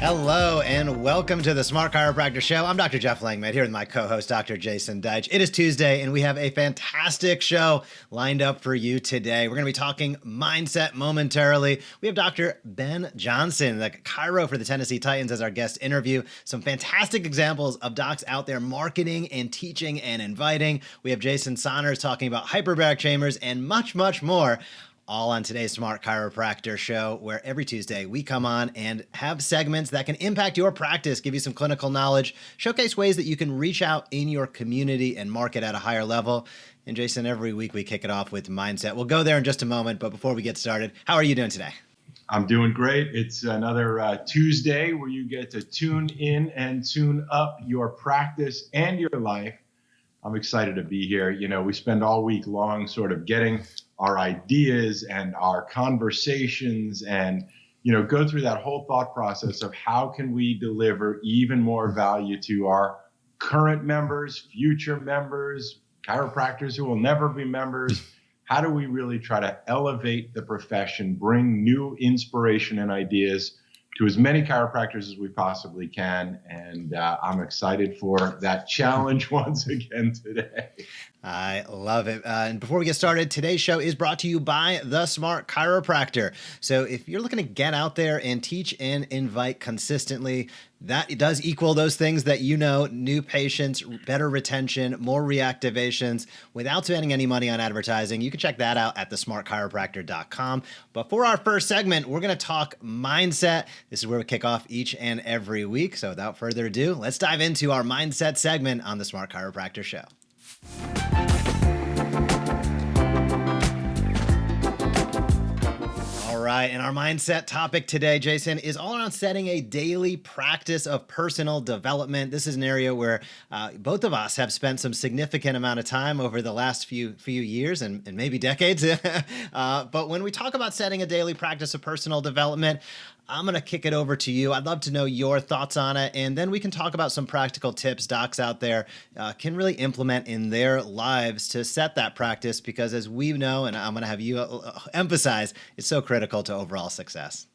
Hello and welcome to the Smart Chiropractor Show. I'm Dr. Jeff Langmaid here with my co-host, Dr. Jason Deitch. It is Tuesday and we have a fantastic show lined up for you today. We're going to be talking mindset momentarily. We have Dr. Ben Johnson, the chiro for the Tennessee Titans, as our guest interview. Some fantastic examples of docs out there marketing and teaching and inviting. We have Jason Saunders talking about hyperbaric chambers and much, much more. All on today's Smart Chiropractor Show, where every Tuesday we come on and have segments that can impact your practice, give you some clinical knowledge, showcase ways that you can reach out in your community and market at a higher level. And Jason, every week we kick it off with mindset. We'll go there in just a moment, but before we get started, how are you doing today? I'm doing great. It's another Tuesday where you get to tune in and tune up your practice and your life. I'm excited to be here. You know, we spend all week long sort of getting our ideas and our conversations and, you know, go through that whole thought process of how can we deliver even more value to our current members, future members, chiropractors who will never be members. How do we really try to elevate the profession, bring new inspiration and ideas to as many chiropractors as we possibly can. And I'm excited for that challenge once again today. I love it. And before we get started, today's show is brought to you by the Smart Chiropractor. So if you're looking to get out there and teach and invite consistently, that does equal those things that you know: new patients, better retention, more reactivations without spending any money on advertising. You can check that out at thesmartchiropractor.com. But for our first segment, we're going to talk mindset. This is where we kick off each and every week. So without further ado, let's dive into our mindset segment on the Smart Chiropractor Show. All right, and our mindset topic today, Jason, is all around setting a daily practice of personal development. This is an area where both of us have spent some significant amount of time over the last few years and maybe decades. But when we talk about setting a daily practice of personal development, I'm going to kick it over to you. I'd love to know your thoughts on it, and then we can talk about some practical tips docs out there can really implement in their lives to set that practice, because as we know, and I'm going to have you emphasize, it's so critical to overall success.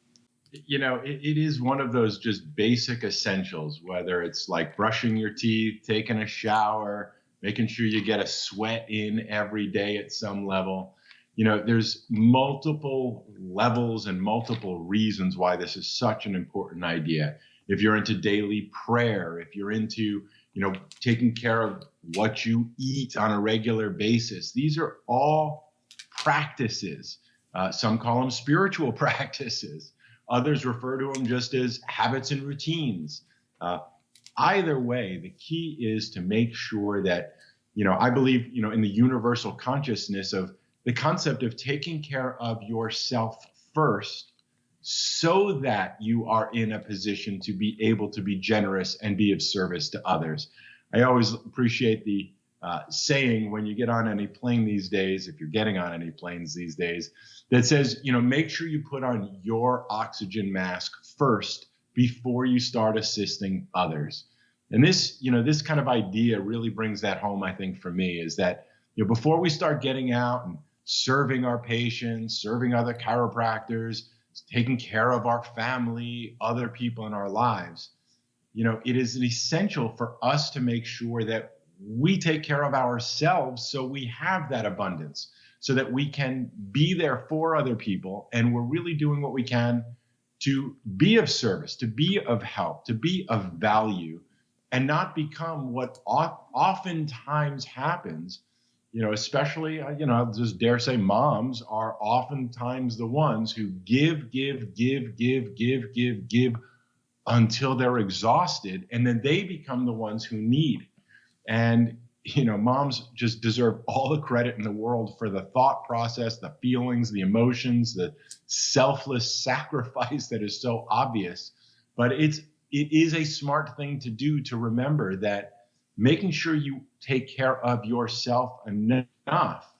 You know, it is one of those just basic essentials, whether it's like brushing your teeth, taking a shower, making sure you get a sweat in every day at some level. You know, there's multiple levels and multiple reasons why this is such an important idea. If you're into daily prayer, if you're into, you know, taking care of what you eat on a regular basis, these are all practices. Some call them spiritual practices. Others refer to them just as habits and routines. Either way, the key is to make sure that, you know, I believe, you know, in the universal consciousness of the concept of taking care of yourself first so that you are in a position to be able to be generous and be of service to others. I always appreciate the saying when you get on any plane these days, if you're getting on any planes these days, that says, you know, make sure you put on your oxygen mask first before you start assisting others. And this, you know, this kind of idea really brings that home, I think, for me, is that, you know, before we start getting out and serving our patients, serving other chiropractors, taking care of our family, other people in our lives, you know, it is essential for us to make sure that we take care of ourselves so we have that abundance, so that we can be there for other people, and we're really doing what we can to be of service, to be of help, to be of value, and not become what oftentimes happens. You know, especially, you know, I'll just dare say moms are oftentimes the ones who give until they're exhausted, and then they become the ones who need. And, you know, moms just deserve all the credit in the world for the thought process, the feelings, the emotions, the selfless sacrifice that is so obvious. But it is a smart thing to do, to remember that making sure you take care of yourself enough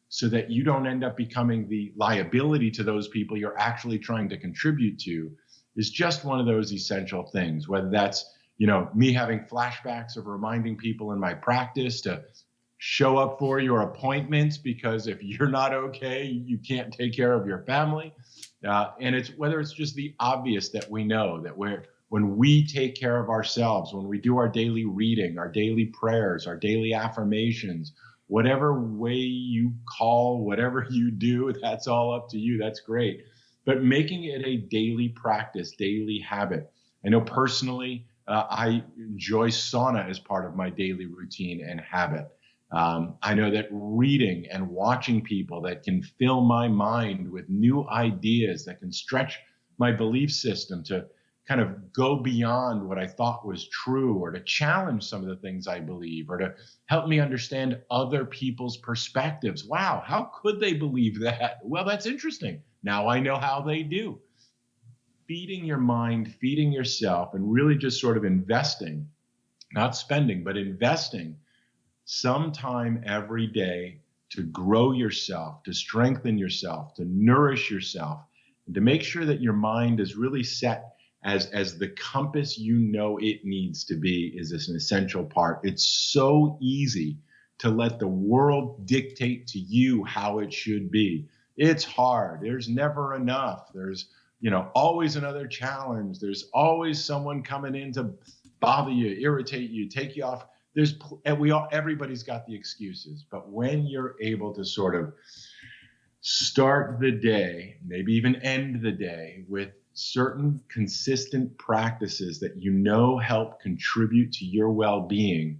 so that you don't end up becoming the liability to those people you're actually trying to contribute to is just one of those essential things, whether that's, me having flashbacks of reminding people in my practice to show up for your appointments, because if you're not okay, you can't take care of your family. And it's whether it's just the obvious that we know that when we take care of ourselves, when we do our daily reading, our daily prayers, our daily affirmations, whatever way you call, whatever you do, that's all up to you. That's great. But making it a daily practice, daily habit. I know personally, I enjoy sauna as part of my daily routine and habit. I know that reading and watching people that can fill my mind with new ideas, that can stretch my belief system to kind of go beyond what I thought was true, or to challenge some of the things I believe, or to help me understand other people's perspectives. Wow, how could they believe that? Well, that's interesting. Now I know how they do. Feeding your mind, feeding yourself, and really just sort of investing, not spending, but investing some time every day to grow yourself, to strengthen yourself, to nourish yourself, and to make sure that your mind is really set as the compass it needs to be, is this an essential part. It's so easy to let the world dictate to you how it should be. It's hard. There's never enough. There's always another challenge. There's always someone coming in to bother you, irritate you, take you off. Everybody's got the excuses. But when you're able to sort of start the day, maybe even end the day with certain consistent practices that help contribute to your well-being,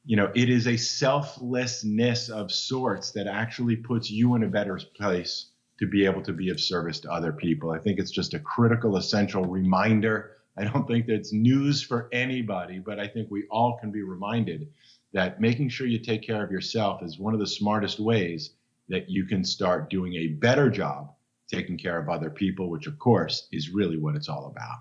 it is a selflessness of sorts that actually puts you in a better place to be able to be of service to other people. I think it's just a critical, essential reminder. I don't think that's news for anybody, but I think we all can be reminded that making sure you take care of yourself is one of the smartest ways that you can start doing a better job taking care of other people, which of course is really what it's all about.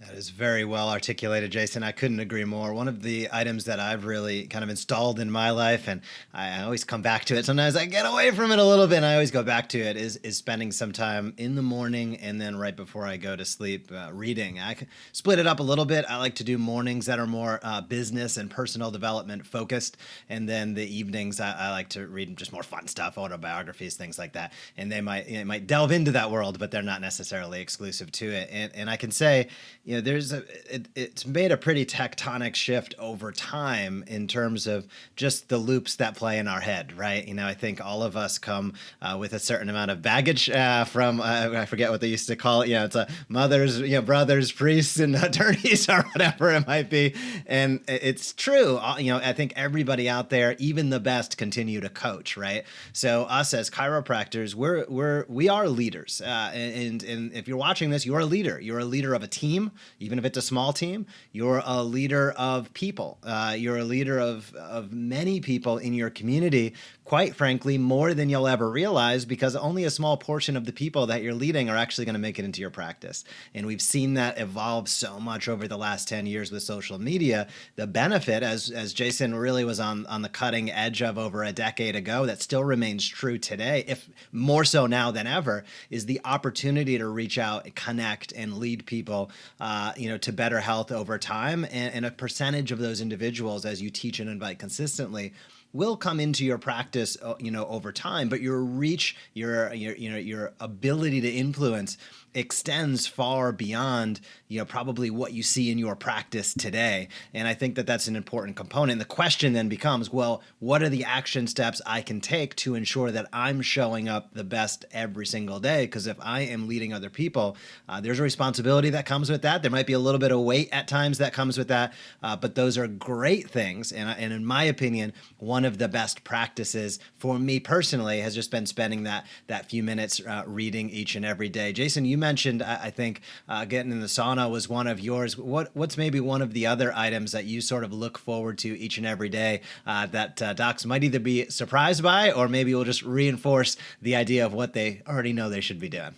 That is very well articulated, Jason. I couldn't agree more. One of the items that I've really kind of installed in my life, and I always come back to it. Sometimes I get away from it a little bit, and I always go back to it, is spending some time in the morning and then right before I go to sleep reading. I split it up a little bit. I like to do mornings that are more business and personal development focused, and then the evenings I like to read just more fun stuff, autobiographies, things like that. And they might delve into that world, but they're not necessarily exclusive to it. And I can say, it's made a pretty tectonic shift over time in terms of just the loops that play in our head, right? I think all of us come with a certain amount of baggage from, I forget what they used to call it. It's a mothers, brothers, priests, and attorneys, or whatever it might be. And it's true. I think everybody out there, even the best, continue to coach, right? So us as chiropractors, we are leaders. And if you're watching this, you're a leader. You're a leader of a team. Even if it's a small team, you're a leader of people. You're a leader of many people in your community, quite frankly, more than you'll ever realize, because only a small portion of the people that you're leading are actually going to make it into your practice. And we've seen that evolve so much over the last 10 years with social media. The benefit, as Jason really was on the cutting edge of over a decade ago, that still remains true today, if more so now than ever, is the opportunity to reach out, connect, and lead people to better health over time. And a percentage of those individuals, as you teach and invite consistently, will come into your practice, over time. But your reach, your ability to influence extends far beyond, probably what you see in your practice today. And I think that that's an important component. The question then becomes, well, what are the action steps I can take to ensure that I'm showing up the best every single day? Because if I am leading other people, there's a responsibility that comes with that. There might be a little bit of weight at times that comes with that, but those are great things. And in my opinion, one of the best practices for me personally has just been spending that few minutes reading each and every day. Jason, you mentioned, I think, getting in the sauna was one of yours. What's maybe one of the other items that you sort of look forward to each and every day that docs might either be surprised by, or maybe will just reinforce the idea of what they already know they should be doing?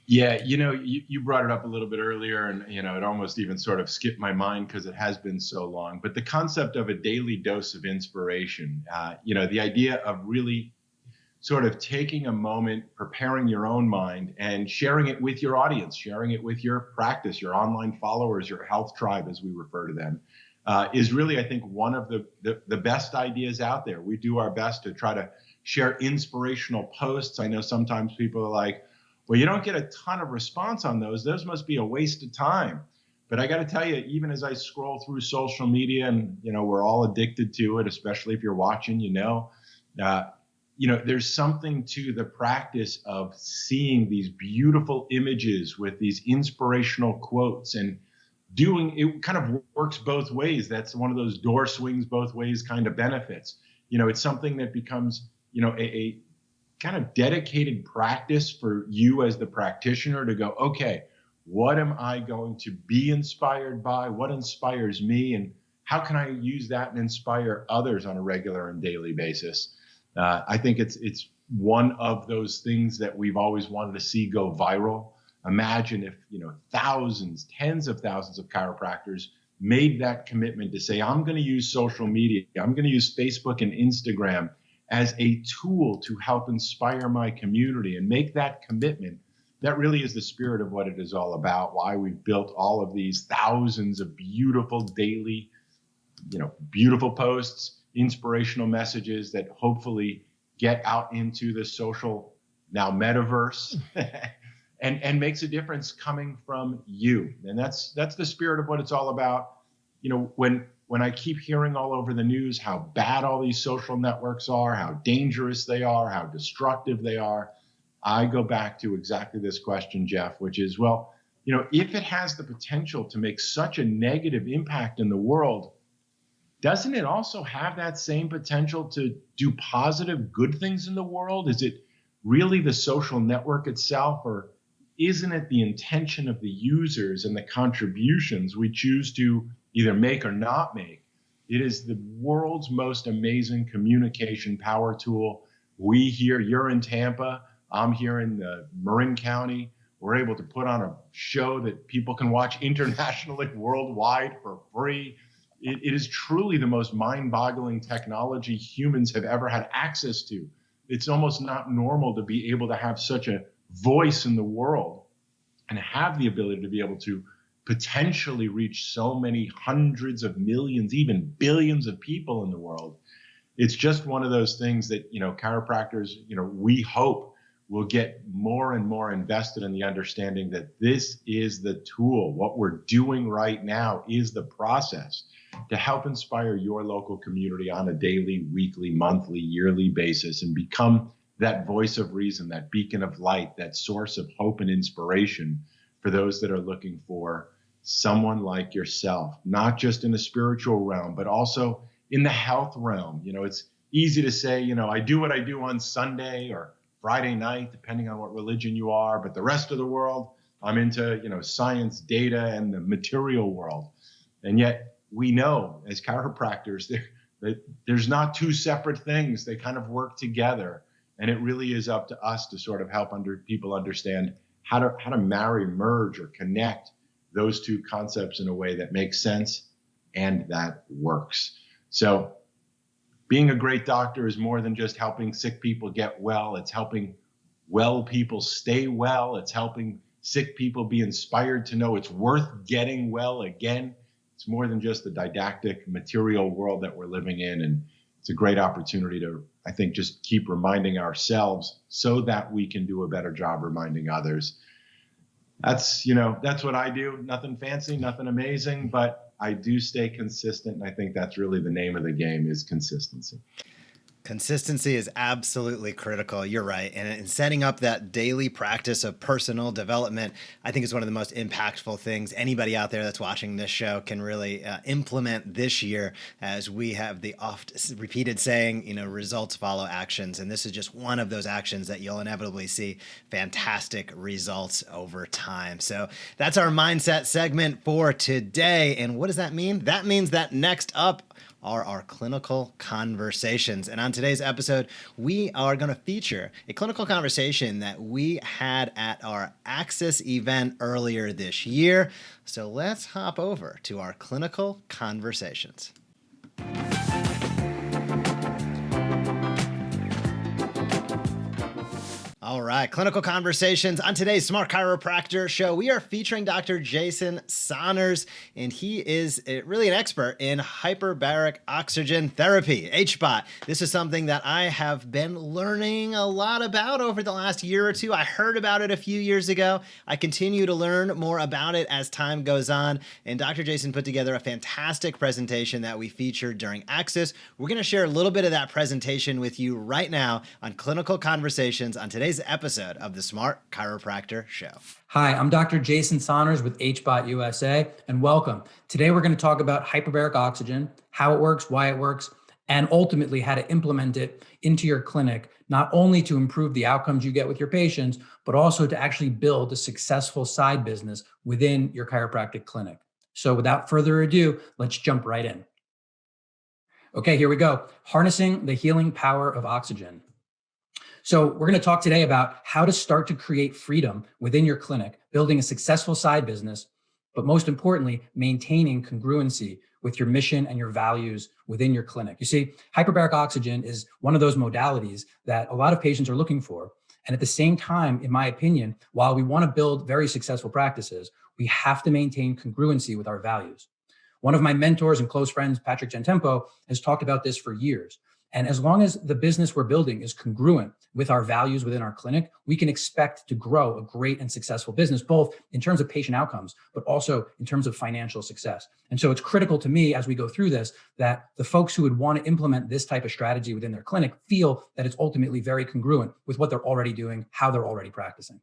Yeah, you brought it up a little bit earlier, and it almost even sort of skipped my mind because it has been so long. But the concept of a daily dose of inspiration, the idea of really sort of taking a moment, preparing your own mind and sharing it with your audience, sharing it with your practice, your online followers, your health tribe, as we refer to them, is really, I think, one of the best ideas out there. We do our best to try to share inspirational posts. I know sometimes people are like, well, you don't get a ton of response on those. Those must be a waste of time. But I got to tell you, even as I scroll through social media, and we're all addicted to it, especially if you're watching, there's something to the practice of seeing these beautiful images with these inspirational quotes, and doing it kind of works both ways. That's one of those door swings both ways kind of benefits. It's something that becomes, a kind of dedicated practice for you as the practitioner to go, okay, what am I going to be inspired by? What inspires me? And how can I use that and inspire others on a regular and daily basis? I think it's one of those things that we've always wanted to see go viral. Imagine if, thousands, tens of thousands of chiropractors made that commitment to say, I'm going to use social media. I'm going to use Facebook and Instagram as a tool to help inspire my community, and make that commitment. That really is the spirit of what it is all about, why we've built all of these thousands of beautiful daily, beautiful posts, inspirational messages that hopefully get out into the social, now metaverse, and makes a difference coming from you. And that's the spirit of what it's all about. When I keep hearing all over the news how bad all these social networks are, how dangerous they are, how destructive they are, I go back to exactly this question, Jeff, which is, well, if it has the potential to make such a negative impact in the world, doesn't it also have that same potential to do positive, good things in the world? Is it really the social network itself, or isn't it the intention of the users and the contributions we choose to either make or not make? It is the world's most amazing communication power tool. We here, you're in Tampa, I'm here in Marin County. We're able to put on a show that people can watch internationally, worldwide, for free. It is truly the most mind-boggling technology humans have ever had access to. It's almost not normal to be able to have such a voice in the world and have the ability to be able to potentially reach so many hundreds of millions, even billions of people in the world. It's just one of those things that, chiropractors, we hope will get more and more invested in the understanding that this is the tool. What we're doing right now is the process to help inspire your local community on a daily, weekly, monthly, yearly basis, and become that voice of reason, that beacon of light, that source of hope and inspiration for those that are looking for someone like yourself, not just in the spiritual realm, but also in the health realm. It's easy to say, I do what I do on Sunday or Friday night, depending on what religion you are, but the rest of the world, I'm into, science, data, and the material world. And yet we know as chiropractors that there's not two separate things. They kind of work together. And it really is up to us to sort of help people understand how to marry, merge, or connect those two concepts in a way that makes sense and that works. So being a great doctor is more than just helping sick people get well. It's helping well people stay well. It's helping sick people be inspired to know it's worth getting well again. It's more than just the didactic material world that we're living in. And it's a great opportunity to, I think, just keep reminding ourselves so that we can do a better job reminding others. That's what I do. Nothing fancy, nothing amazing, but I do stay consistent. And I think that's really the name of the game, is consistency. Consistency is absolutely critical. You're right. And in setting up that daily practice of personal development, I think is one of the most impactful things anybody out there that's watching this show can really implement this year, as we have the oft repeated saying, results follow actions. And this is just one of those actions that you'll inevitably see fantastic results over time. So that's our mindset segment for today. And what does that mean? That means that next up are our clinical conversations. And on today's episode, we are going to feature a clinical conversation that we had at our Axis event earlier this year. So let's hop over to our clinical conversations. All right, clinical conversations on today's Smart Chiropractor show. We are featuring Dr. Jason Saunders, and he is really an expert in hyperbaric oxygen therapy, HBOT. This is something that I have been learning a lot about over the last year or two. I heard about it a few years ago. I continue to learn more about it as time goes on, and Dr. Jason put together a fantastic presentation that we featured during Access. We're going to share a little bit of that presentation with you right now on Clinical Conversations on today's episode of the Smart Chiropractor Show. Hi, I'm Dr. Jason Saunders with HBOT USA, and welcome. Today we're going to talk about hyperbaric oxygen, how it works, why it works, and ultimately how to implement it into your clinic, not only to improve the outcomes you get with your patients, but also to actually build a successful side business within your chiropractic clinic. So without further ado, let's jump right in. Okay, here we go. Harnessing the healing power of oxygen. So we're going to talk today about how to start to create freedom within your clinic, building a successful side business, but most importantly, maintaining congruency with your mission and your values within your clinic. You see, hyperbaric oxygen is one of those modalities that a lot of patients are looking for. And at the same time, in my opinion, while we want to build very successful practices, we have to maintain congruency with our values. One of my mentors and close friends, Patrick Gentempo, has talked about this for years. And as long as the business we're building is congruent with our values within our clinic, we can expect to grow a great and successful business, both in terms of patient outcomes, but also in terms of financial success. And so it's critical to me as we go through this, that the folks who would want to implement this type of strategy within their clinic feel that it's ultimately very congruent with what they're already doing, how they're already practicing.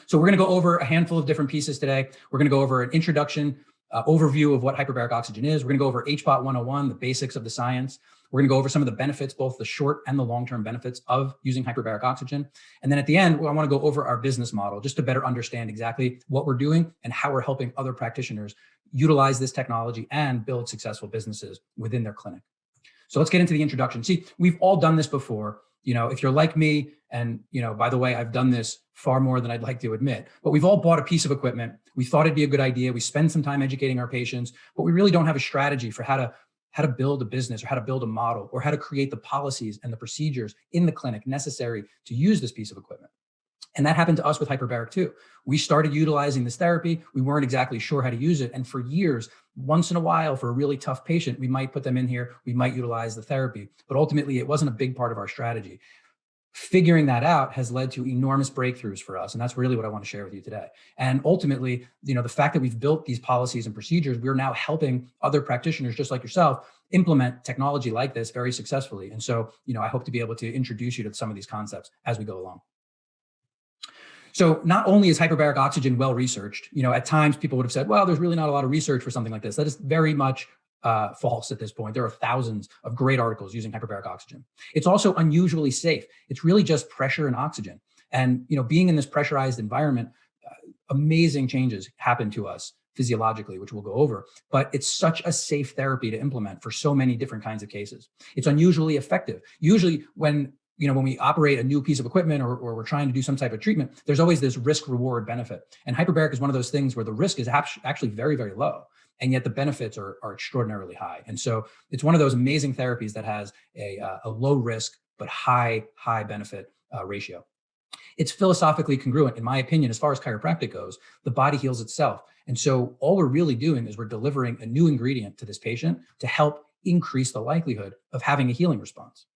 So we're going to go over a handful of different pieces today. We're going to go over an introduction, overview of what hyperbaric oxygen is. We're going to go over HBOT 101, the basics of the science. We're going to go over some of the benefits, both the short and the long-term benefits of using hyperbaric oxygen. And then at the end, I want to go over our business model just to better understand exactly what we're doing and how we're helping other practitioners utilize this technology and build successful businesses within their clinic. So let's get into the introduction. See, we've all done this before. You know, if you're like me, and, you know, by the way, I've done this far more than I'd like to admit, but we've all bought a piece of equipment. We thought it'd be a good idea. We spend some time educating our patients, but we really don't have a strategy for how to build a business or how to build a model or how to create the policies and the procedures in the clinic necessary to use this piece of equipment. And that happened to us with hyperbaric too. We started utilizing this therapy. We weren't exactly sure how to use it. And for years, once in a while, for a really tough patient, we might put them in here, we might utilize the therapy, but ultimately it wasn't a big part of our strategy. Figuring that out has led to enormous breakthroughs for us. And that's really what I want to share with you today. And ultimately, you know, the fact that we've built these policies and procedures, we're now helping other practitioners just like yourself implement technology like this very successfully. And so, you know, I hope to be able to introduce you to some of these concepts as we go along. So not only is hyperbaric oxygen well researched, you know, at times people would have said, well, there's really not a lot of research for something like this. That is very much false at this point. There are thousands of great articles using hyperbaric oxygen. It's also unusually safe. It's really just pressure and oxygen. And, you know, being in this pressurized environment, amazing changes happen to us physiologically, which we'll go over, but it's such a safe therapy to implement for so many different kinds of cases. It's unusually effective. Usually when we operate a new piece of equipment or we're trying to do some type of treatment, there's always this risk reward benefit. And hyperbaric is one of those things where the risk is actually very, very low. And yet the benefits are extraordinarily high. And so it's one of those amazing therapies that has a low risk, but high benefit ratio. It's philosophically congruent, in my opinion, as far as chiropractic goes. The body heals itself. And so all we're really doing is we're delivering a new ingredient to this patient to help increase the likelihood of having a healing response.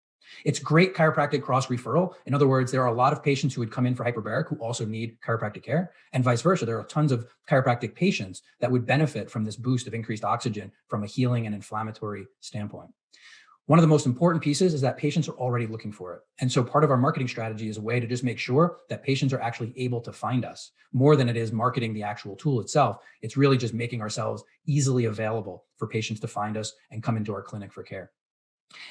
It's great chiropractic cross referral. In other words, there are a lot of patients who would come in for hyperbaric who also need chiropractic care, and vice versa. There are tons of chiropractic patients that would benefit from this boost of increased oxygen from a healing and inflammatory standpoint. One of the most important pieces is that patients are already looking for it. And so part of our marketing strategy is a way to just make sure that patients are actually able to find us more than it is marketing the actual tool itself. It's really just making ourselves easily available for patients to find us and come into our clinic for care.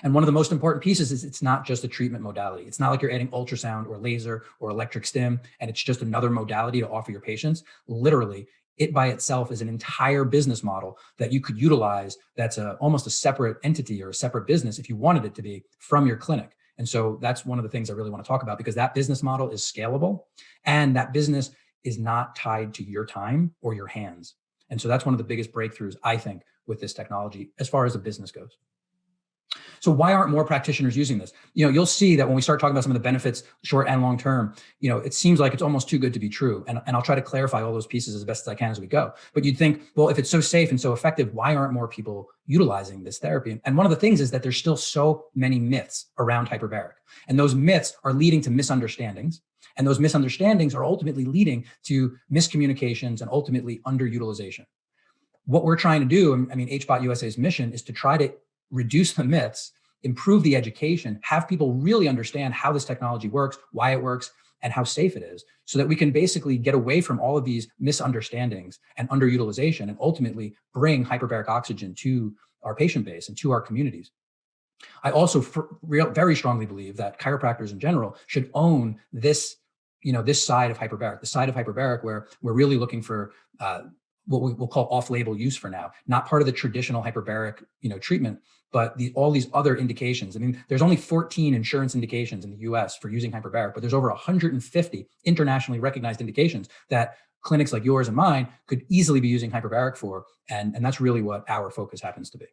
And one of the most important pieces is it's not just a treatment modality. It's not like you're adding ultrasound or laser or electric stim, and it's just another modality to offer your patients. Literally, it by itself is an entire business model that you could utilize that's almost a separate entity or a separate business if you wanted it to be from your clinic. And so that's one of the things I really want to talk about, because that business model is scalable and that business is not tied to your time or your hands. And so that's one of the biggest breakthroughs, I think, with this technology as far as the business goes. So why aren't more practitioners using this? You'll see that when we start talking about some of the benefits, short and long term, it seems like it's almost too good to be true. And I'll try to clarify all those pieces as best as I can as we go. But you'd think, well, if it's so safe and so effective, why aren't more people utilizing this therapy? And one of the things is that there's still so many myths around hyperbaric. And those myths are leading to misunderstandings. And those misunderstandings are ultimately leading to miscommunications and ultimately underutilization. What we're trying to do, HBOT USA's mission is to try to reduce the myths, improve the education, have people really understand how this technology works, why it works, and how safe it is, so that we can basically get away from all of these misunderstandings and underutilization and ultimately bring hyperbaric oxygen to our patient base and to our communities. I also very strongly believe that chiropractors in general should own this, this side of hyperbaric, the side of hyperbaric where we're really looking for what we will call off-label use for now, not part of the traditional hyperbaric, treatment, but all these other indications. There's only 14 insurance indications in the US for using hyperbaric, but there's over 150 internationally recognized indications that clinics like yours and mine could easily be using hyperbaric for. And that's really what our focus happens to be.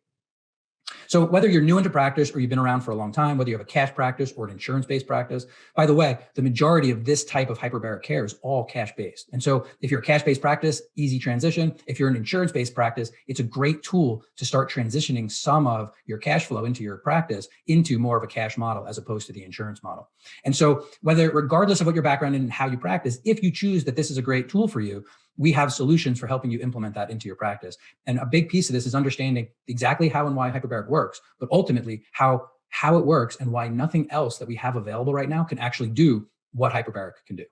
So whether you're new into practice or you've been around for a long time, whether you have a cash practice or an insurance-based practice, by the way, the majority of this type of hyperbaric care is all cash-based. And so if you're a cash-based practice, easy transition. If you're an insurance-based practice, it's a great tool to start transitioning some of your cash flow into your practice into more of a cash model as opposed to the insurance model. And so regardless of what your background and how you practice, if you choose that this is a great tool for you, we have solutions for helping you implement that into your practice. And a big piece of this is understanding exactly how and why hyperbaric works, but ultimately how it works and why nothing else that we have available right now can actually do what hyperbaric can do.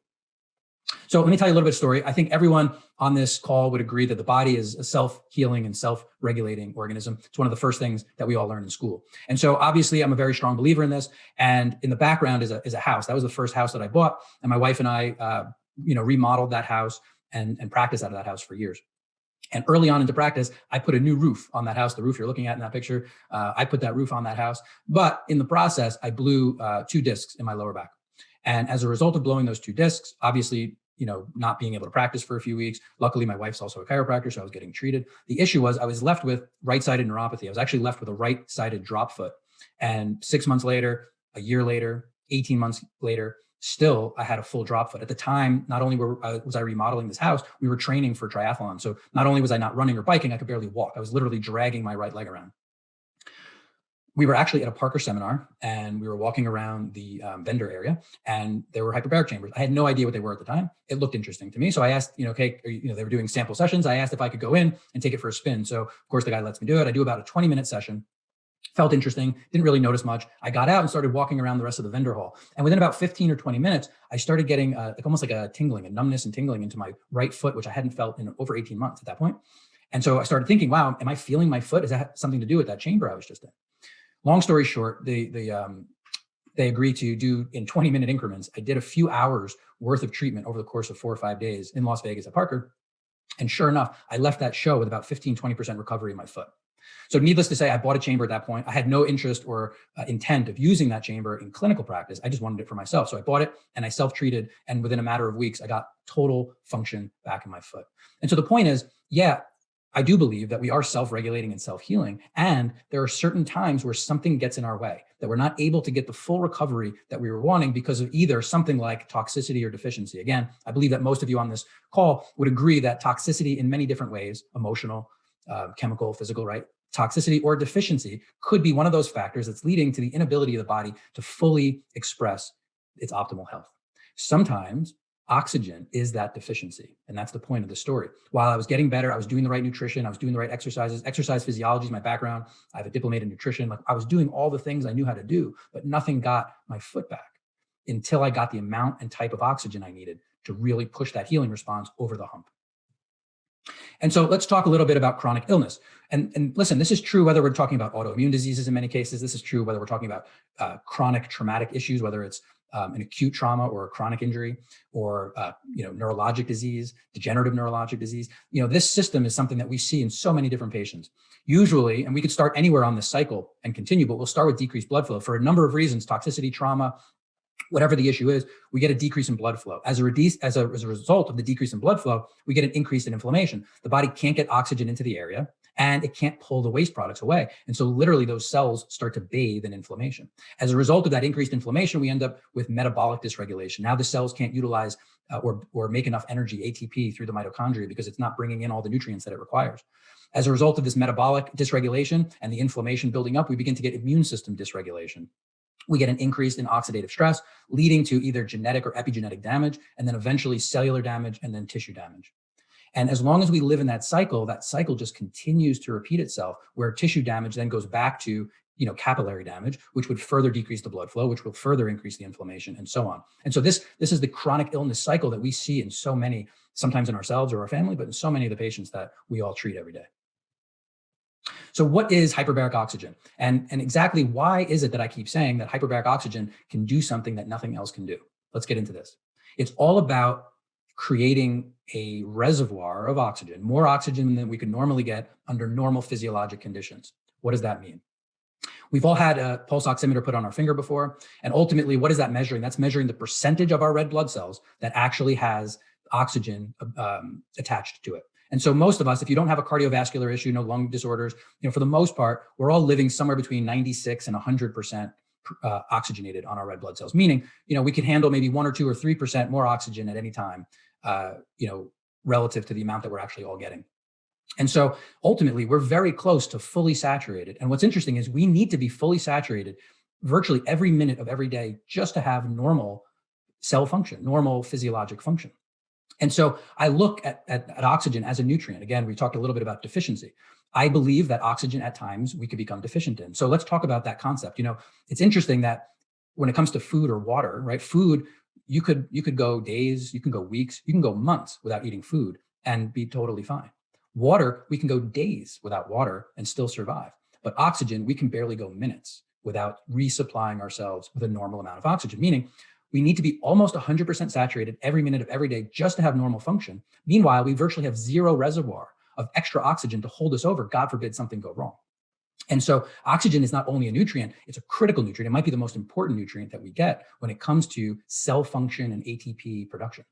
So let me tell you a little bit of story. I think everyone on this call would agree that the body is a self-healing and self-regulating organism. It's one of the first things that we all learn in school. And so obviously I'm a very strong believer in this. And in the background is a house. That was the first house that I bought. And my wife and I, remodeled that house and practiced out of that house for years. And early on into practice, I put a new roof on that house. The roof you're looking at in that picture, I put that roof on that house. But in the process, I blew 2 discs in my lower back. And as a result of blowing those 2 discs, obviously, not being able to practice for a few weeks. Luckily, my wife's also a chiropractor, so I was getting treated. The issue was I was left with right-sided neuropathy. I was actually left with a right-sided drop foot. And 6 months later, a year later, 18 months later, still I had a full drop foot. At the time, not only was I remodeling this house, we were training for triathlon. So not only was I not running or biking, I could barely walk. I was literally dragging my right leg around. We were actually at a Parker seminar and we were walking around the vendor area and there were hyperbaric chambers. I had no idea what they were at the time. It looked interesting to me. So I asked, okay, they were doing sample sessions. I asked if I could go in and take it for a spin. So of course the guy lets me do it. I do about a 20-minute session. Felt interesting, didn't really notice much. I got out and started walking around the rest of the vendor hall. And within about 15 or 20 minutes, I started getting almost like a tingling, a numbness and tingling into my right foot, which I hadn't felt in over 18 months at that point. And so I started thinking, wow, am I feeling my foot? Is that something to do with that chamber I was just in? Long story short, they agreed to do in 20-minute increments. I did a few hours worth of treatment over the course of 4 or 5 days in Las Vegas at Parker. And sure enough, I left that show with about 15-20% recovery in my foot. So needless to say, I bought a chamber at that point. I had no interest or intent of using that chamber in clinical practice. I just wanted it for myself. So I bought it and I self-treated. And within a matter of weeks, I got total function back in my foot. And so the point is, yeah, I do believe that we are self-regulating and self-healing. And there are certain times where something gets in our way, that we're not able to get the full recovery that we were wanting because of either something like toxicity or deficiency. Again, I believe that most of you on this call would agree that toxicity in many different ways, emotional, chemical, physical, right? Toxicity or deficiency could be one of those factors that's leading to the inability of the body to fully express its optimal health. Sometimes oxygen is that deficiency. And that's the point of the story. While I was getting better, I was doing the right nutrition, I was doing the right exercises. Exercise physiology is my background. I have a diploma in nutrition. Like I was doing all the things I knew how to do, but nothing got my foot back until I got the amount and type of oxygen I needed to really push that healing response over the hump. And so let's talk a little bit about chronic illness. And listen, this is true whether we're talking about autoimmune diseases in many cases. This is true whether we're talking about chronic traumatic issues, whether it's an acute trauma or a chronic injury or neurologic disease, degenerative neurologic disease. This system is something that we see in so many different patients. Usually, and we could start anywhere on this cycle and continue, but we'll start with decreased blood flow for a number of reasons: toxicity, trauma, whatever the issue is, we get a decrease in blood flow. As a result of the decrease in blood flow, we get an increase in inflammation. The body can't get oxygen into the area. and it can't pull the waste products away. And so literally those cells start to bathe in inflammation. As a result of that increased inflammation, we end up with metabolic dysregulation. Now the cells can't utilize or make enough energy, ATP, through the mitochondria because it's not bringing in all the nutrients that it requires. As a result of this metabolic dysregulation and the inflammation building up, we begin to get immune system dysregulation. We get an increase in oxidative stress, leading to either genetic or epigenetic damage, and then eventually cellular damage and then tissue damage. And as long as we live in that cycle just continues to repeat itself, where tissue damage then goes back to capillary damage, which would further decrease the blood flow, which will further increase the inflammation, and so on. And so this is the chronic illness cycle that we see in so many, sometimes in ourselves or our family, but in so many of the patients that we all treat every day. So what is hyperbaric oxygen? And exactly why is it that I keep saying that hyperbaric oxygen can do something that nothing else can do? Let's get into this. It's all about creating a reservoir of oxygen, more oxygen than we could normally get under normal physiologic conditions. What does that mean? We've all had a pulse oximeter put on our finger before. And ultimately, what is that measuring? That's measuring the percentage of our red blood cells that actually has oxygen attached to it. And so most of us, if you don't have a cardiovascular issue, no lung disorders, for the most part, we're all living somewhere between 96 and 100% oxygenated on our red blood cells, meaning, we can handle maybe 1 or 2 or 3% more oxygen at any time, relative to the amount that we're actually all getting. And so ultimately, we're very close to fully saturated. And what's interesting is we need to be fully saturated virtually every minute of every day just to have normal cell function, normal physiologic function. And so I look at oxygen as a nutrient. Again, we talked a little bit about deficiency. I believe that oxygen at times we could become deficient in. So let's talk about that concept. It's interesting that when it comes to food or water, right? Food, you could go days, you can go weeks, you can go months without eating food and be totally fine. Water, we can go days without water and still survive. But oxygen, we can barely go minutes without resupplying ourselves with a normal amount of oxygen, meaning we need to be almost 100% saturated every minute of every day just to have normal function. Meanwhile, we virtually have zero reservoir of extra oxygen to hold us over, God forbid something go wrong. And so oxygen is not only a nutrient, it's a critical nutrient. It might be the most important nutrient that we get when it comes to cell function and ATP production.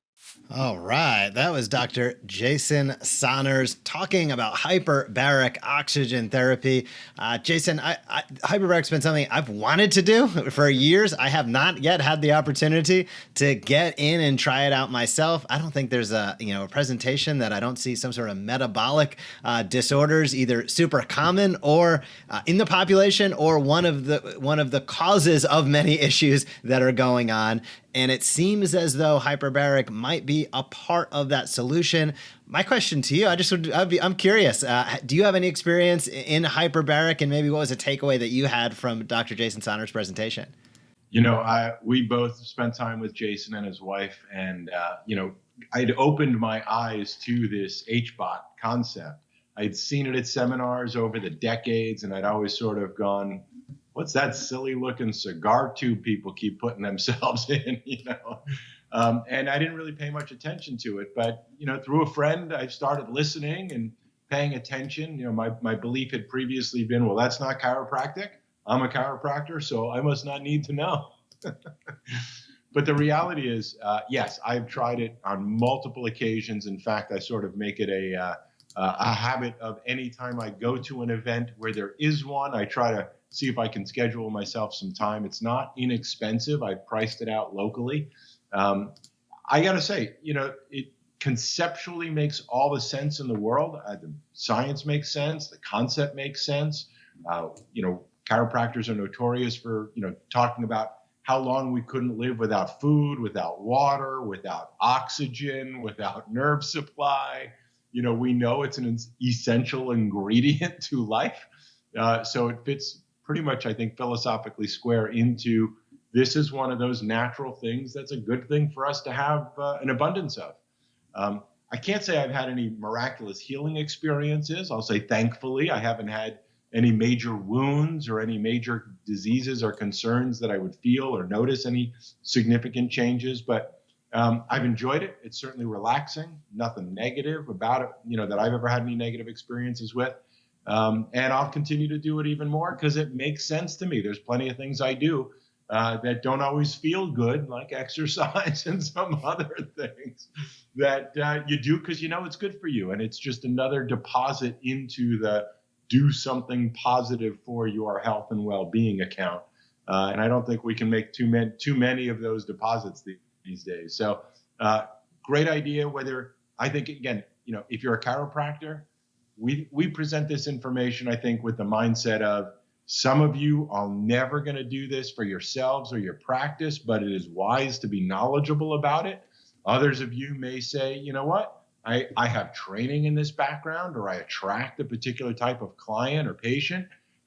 All right. That was Dr. Jason Saunders talking about hyperbaric oxygen therapy. Jason, hyperbaric's been something I've wanted to do for years. I have not yet had the opportunity to get in and try it out myself. I don't think there's a presentation that I don't see some sort of metabolic disorders, either super common or in the population, or one of the causes of many issues that are going on. And it seems as though hyperbaric might be a part of that solution. My question to you, I'm curious, do you have any experience in hyperbaric, and maybe what was a takeaway that you had from Dr. Jason Saunders' presentation? We both spent time with Jason and his wife, and, I'd opened my eyes to this HBOT concept. I'd seen it at seminars over the decades, and I'd always sort of gone, what's that silly looking cigar tube people keep putting themselves in, and I didn't really pay much attention to it. But, through a friend, I started listening and paying attention. My belief had previously been, well, that's not chiropractic. I'm a chiropractor, so I must not need to know. But the reality is, yes, I've tried it on multiple occasions. In fact, I sort of make it a habit of any time I go to an event where there is one, I try to see if I can schedule myself some time. It's not inexpensive. I've priced it out locally. I got to say, it conceptually makes all the sense in the world. The science makes sense. The concept makes sense. Chiropractors are notorious for, talking about how long we couldn't live without food, without water, without oxygen, without nerve supply. We know it's an essential ingredient to life. So it fits pretty much, I think, philosophically square into this is one of those natural things that's a good thing for us to have an abundance of. I can't say I've had any miraculous healing experiences. I'll say, thankfully, I haven't had any major wounds or any major diseases or concerns that I would feel or notice any significant changes. But I've enjoyed it. It's certainly relaxing. Nothing negative about it, that I've ever had any negative experiences with. And I'll continue to do it even more because it makes sense to me. There's plenty of things I do that don't always feel good, like exercise and some other things that you do because it's good for you. And it's just another deposit into the do something positive for your health and well-being account. And I don't think we can make too many of those deposits these days. So great idea. Whether I think, again, if you're a chiropractor, we present this information, I think, with the mindset of, some of you are never going to do this for yourselves or your practice, but it is wise to be knowledgeable about it. Others of you may say, you know what, I have training in this background, or I attract a particular type of client or patient.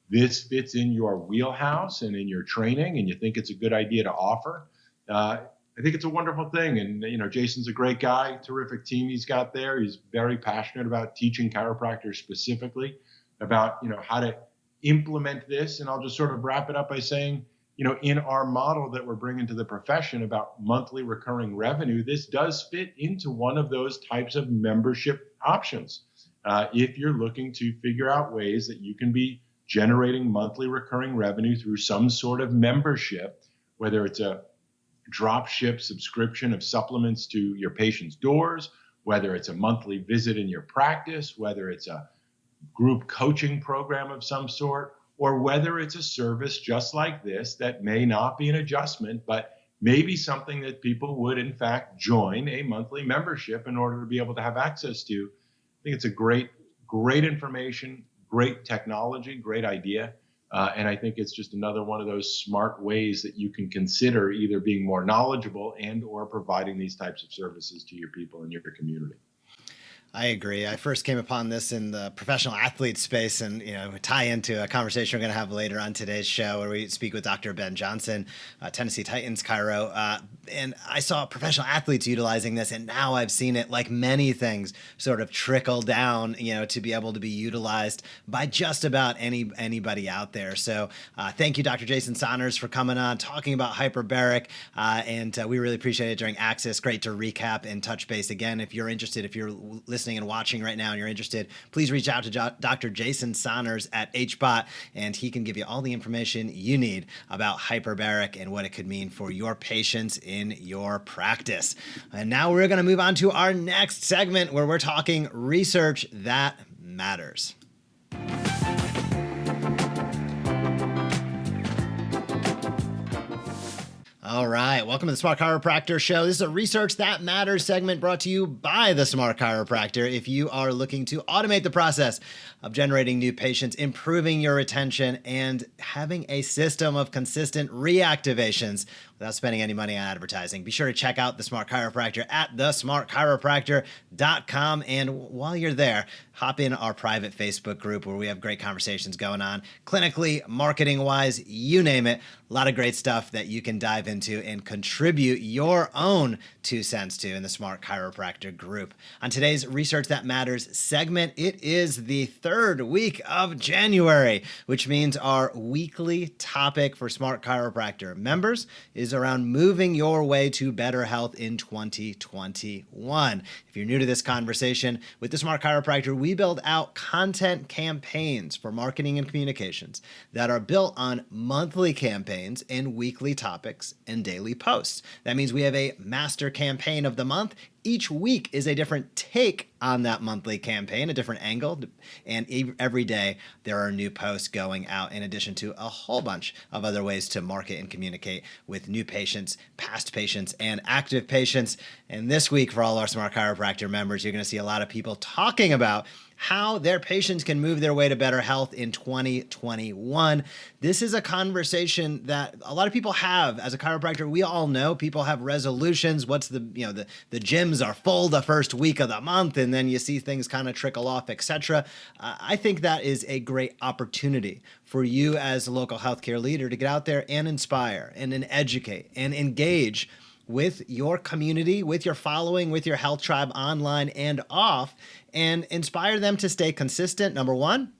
This fits in your wheelhouse and in your training, and you think it's a good idea to offer. I think it's a wonderful thing. And, Jason's a great guy, terrific team he's got there. He's very passionate about teaching chiropractors specifically about, how to implement this. And I'll just sort of wrap it up by saying, in our model that we're bringing to the profession about monthly recurring revenue, this does fit into one of those types of membership options. If you're looking to figure out ways that you can be generating monthly recurring revenue through some sort of membership, whether it's a drop ship subscription of supplements to your patient's doors, whether it's a monthly visit in your practice, whether it's a group coaching program of some sort, or whether it's a service just like this that may not be an adjustment, but maybe something that people would in fact join a monthly membership in order to be able to have access to. I think it's a great information, great technology, great idea. And I think it's just another one of those smart ways that you can consider either being more knowledgeable and or providing these types of services to your people in your community. I agree. I first came upon this in the professional athlete space, and tie into a conversation we're going to have later on today's show, where we speak with Dr. Ben Johnson, Tennessee Titans chiro, and I saw professional athletes utilizing this, and now I've seen it, like many things, sort of trickle down, to be able to be utilized by just about anybody out there. So thank you, Dr. Jason Saunders, for coming on, talking about hyperbaric, and we really appreciate it during Access. Great to recap and touch base again. If you're interested, if you're listening and watching right now and you're interested, please reach out to Dr. Jason Saunders at HBOT, and he can give you all the information you need about hyperbaric and what it could mean for your patients in your practice. And now we're going to move on to our next segment, where we're talking research that matters. All right, welcome to the Smart Chiropractor Show. This is a Research That Matters segment brought to you by the Smart Chiropractor. If you are looking to automate the process of generating new patients, improving your retention, and having a system of consistent reactivations without spending any money on advertising, be sure to check out the Smart Chiropractor at thesmartchiropractor.com. And while you're there, hop in our private Facebook group, where we have great conversations going on, clinically, marketing-wise, you name it. A lot of great stuff that you can dive into and contribute your own 2 cents to in the Smart Chiropractor group. On today's Research That Matters segment, it is the 3rd week of January, which means our weekly topic for Smart Chiropractor members is around moving your way to better health in 2021. If you're new to this conversation, with the Smart Chiropractor, we build out content campaigns for marketing and communications that are built on monthly campaigns and weekly topics and daily posts. That means we have a master campaign of the month. Each week is a different take on that monthly campaign, a different angle, and every day there are new posts going out, in addition to a whole bunch of other ways to market and communicate with new patients, past patients, and active patients. And this week, for all our Smart Chiropractor members, you're going to see a lot of people talking about how their patients can move their way to better health in 2021. This is a conversation that a lot of people have. As a chiropractor, we all know people have resolutions. What's the gyms are full the first week of the month, and then you see things kind of trickle off, etc. I think that is a great opportunity for you as a local healthcare leader to get out there and inspire and educate and engage with your community, with your following, with your health tribe online and off, and inspire them to stay consistent, number one.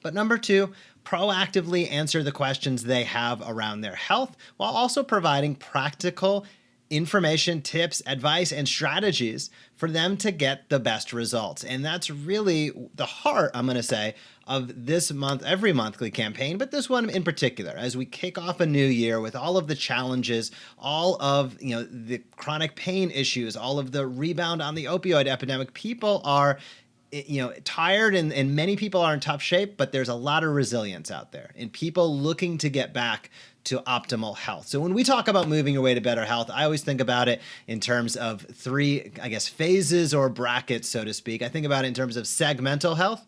But number two, proactively answer the questions they have around their health, while also providing practical information, tips, advice, and strategies for them to get the best results. And that's really the heart, I'm going to say, of this month, every monthly campaign, but this one in particular, as we kick off a new year with all of the challenges, all of the chronic pain issues, all of the rebound on the opioid epidemic. People are tired and many people are in tough shape, but there's a lot of resilience out there and people looking to get back to optimal health. So when we talk about moving your way to better health, I always think about it in terms of three, I guess, phases or brackets, so to speak. I think about it in terms of segmental health.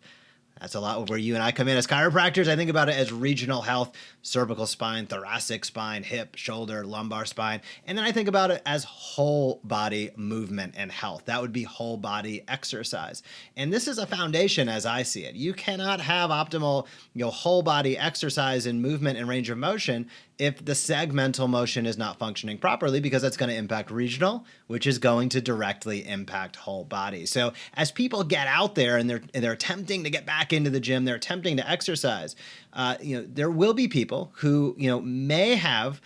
That's a lot where you and I come in as chiropractors. I think about it as regional health, cervical spine, thoracic spine, hip, shoulder, lumbar spine. And then I think about it as whole body movement and health. That would be whole body exercise. And this is a foundation as I see it. You cannot have optimal, whole body exercise and movement and range of motion if the segmental motion is not functioning properly, because that's going to impact regional, which is going to directly impact whole body. So as people get out there and they're attempting to get back into the gym, they're attempting to exercise, there will be people who, may have,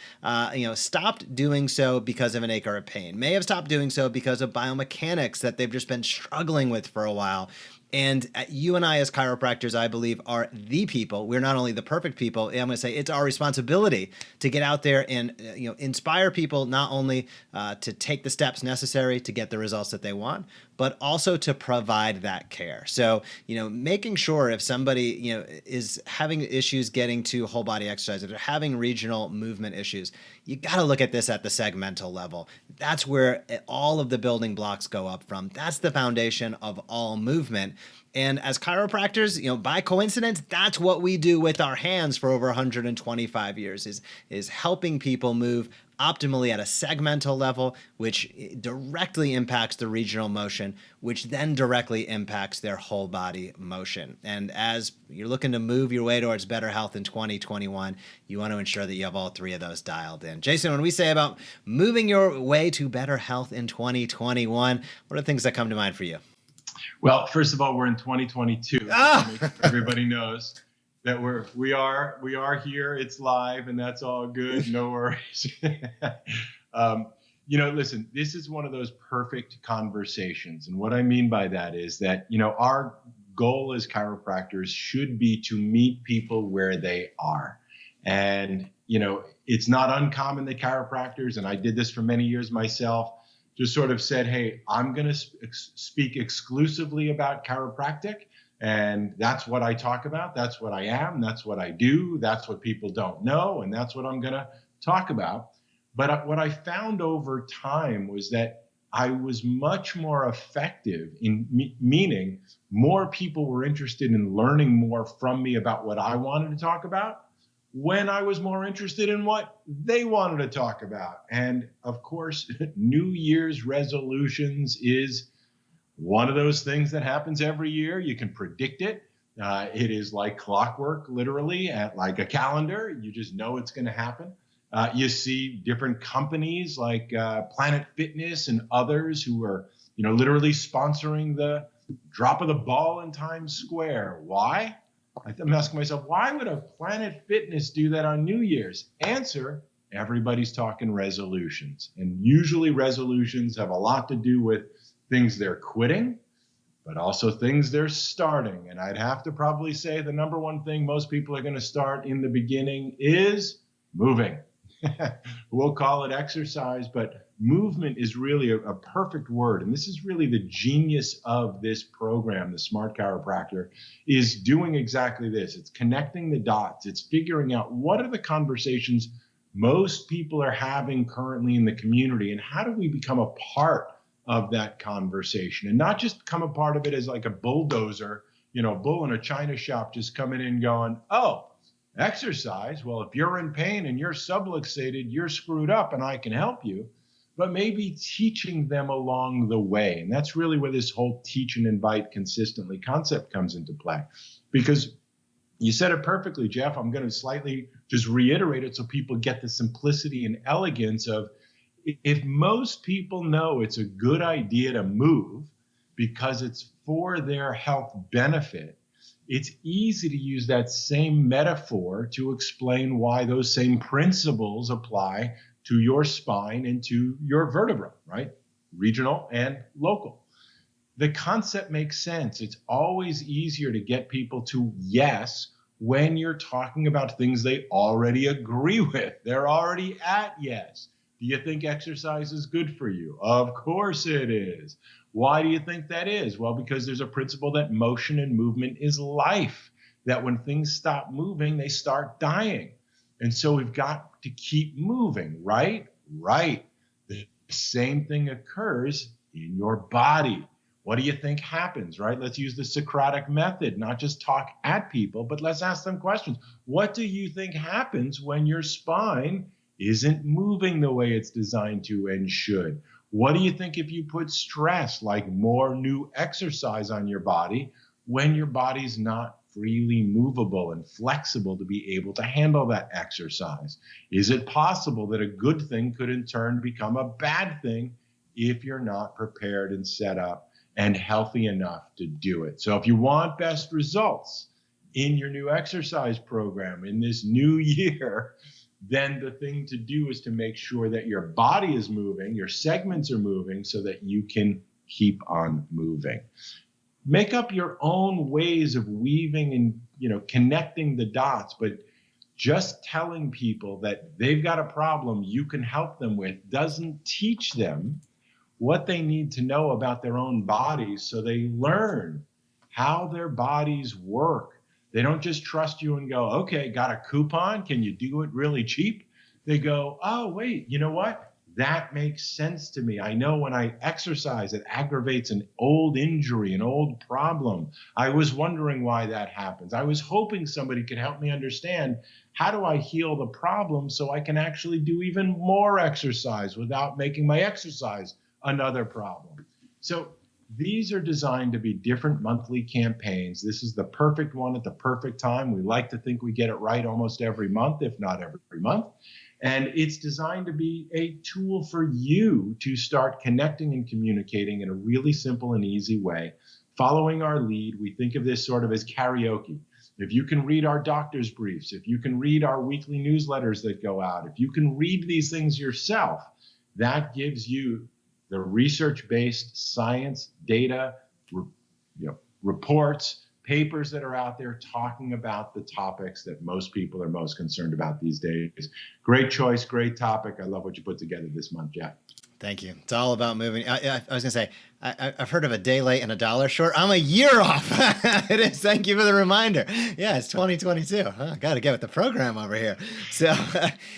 stopped doing so because of an ache or a pain, may have stopped doing so because of biomechanics that they've just been struggling with for a while. And you and I as chiropractors, I believe, are the people. We're not only the perfect people. I'm going to say it's our responsibility to get out there and inspire people not only to take the steps necessary to get the results that they want, but also to provide that care. So, making sure if somebody, is having issues getting to whole body exercise, if they're having regional movement issues, you got to look at this at the segmental level. That's where all of the building blocks go up from. That's the foundation of all movement. And as chiropractors, by coincidence, that's what we do with our hands for over 125 years is helping people move optimally at a segmental level, which directly impacts the regional motion, which then directly impacts their whole body motion. And as you're looking to move your way towards better health in 2021, you want to ensure that you have all three of those dialed in. Jason, when we say about moving your way to better health in 2021, what are the things that come to mind for you? Well, first of all, we're in 2022. Everybody knows that we are here. It's live, and that's all good. No worries. Listen, this is one of those perfect conversations, and what I mean by that is that our goal as chiropractors should be to meet people where they are, and it's not uncommon that chiropractors, and I did this for many years myself, just sort of said, hey, I'm going to speak exclusively about chiropractic. And that's what I talk about. That's what I am. That's what I do. That's what people don't know. And that's what I'm going to talk about. But what I found over time was that I was much more effective in meaning more people were interested in learning more from me about what I wanted to talk about when I was more interested in what they wanted to talk about. And of course, New Year's resolutions is one of those things that happens every year. You can predict it. It is like clockwork, literally, at like a calendar. You just know it's going to happen. You see different companies like Planet Fitness and others who are, literally sponsoring the drop of the ball in Times Square. Why? I'm asking myself, why would a Planet Fitness do that on New Year's? Answer, everybody's talking resolutions. And usually resolutions have a lot to do with things they're quitting, but also things they're starting. And I'd have to probably say the number one thing most people are going to start in the beginning is moving. We'll call it exercise, but movement is really a perfect word. And this is really the genius of this program, the Smart Chiropractor, is doing exactly this. It's connecting the dots. It's figuring out what are the conversations most people are having currently in the community, and how do we become a part of that conversation and not just become a part of it as like a bulldozer, bull in a china shop just coming in going, oh, exercise. Well, if you're in pain and you're subluxated, you're screwed up and I can help you. But maybe teaching them along the way. And that's really where this whole teach and invite consistently concept comes into play. Because you said it perfectly, Jeff. I'm going to slightly just reiterate it so people get the simplicity and elegance of, if most people know it's a good idea to move because it's for their health benefit, it's easy to use that same metaphor to explain why those same principles apply to your spine and to your vertebra, right? Regional and local. The concept makes sense. It's always easier to get people to yes when you're talking about things they already agree with. They're already at yes. Do you think exercise is good for you? Of course it is. Why do you think that is? Well, because there's a principle that motion and movement is life, that when things stop moving, they start dying. And so we've got to keep moving, right? Right. The same thing occurs in your body. What do you think happens, right? Let's use the Socratic method, not just talk at people, but let's ask them questions. What do you think happens when your spine isn't moving the way it's designed to and should? What do you think if you put stress, like more new exercise on your body, when your body's not freely movable and flexible to be able to handle that exercise? Is it possible that a good thing could in turn become a bad thing if you're not prepared and set up and healthy enough to do it? So if you want best results in your new exercise program in this new year, then the thing to do is to make sure that your body is moving, your segments are moving so that you can keep on moving. Make up your own ways of weaving and connecting the dots, but just telling people that they've got a problem you can help them with doesn't teach them what they need to know about their own bodies so they learn how their bodies work. They don't just trust you and go, okay, got a coupon? Can you do it really cheap? They go, oh, wait, you know what? That makes sense to me. I know when I exercise, it aggravates an old injury, an old problem. I was wondering why that happens. I was hoping somebody could help me understand how do I heal the problem so I can actually do even more exercise without making my exercise another problem. So these are designed to be different monthly campaigns. This is the perfect one at the perfect time. We like to think we get it right almost every month, if not every month. And it's designed to be a tool for you to start connecting and communicating in a really simple and easy way. Following our lead, we think of this sort of as karaoke. If you can read our doctor's briefs, if you can read our weekly newsletters that go out, if you can read these things yourself, that gives you the research-based science, data, reports, papers that are out there talking about the topics that most people are most concerned about these days. Great choice, great topic. I love what you put together this month, Jeff. Thank you. It's all about moving. I was going to say, I've heard of a day late and a dollar short. I'm a year off. It is. Thank you for the reminder. Yeah, it's 2022. Got to get with the program over here. So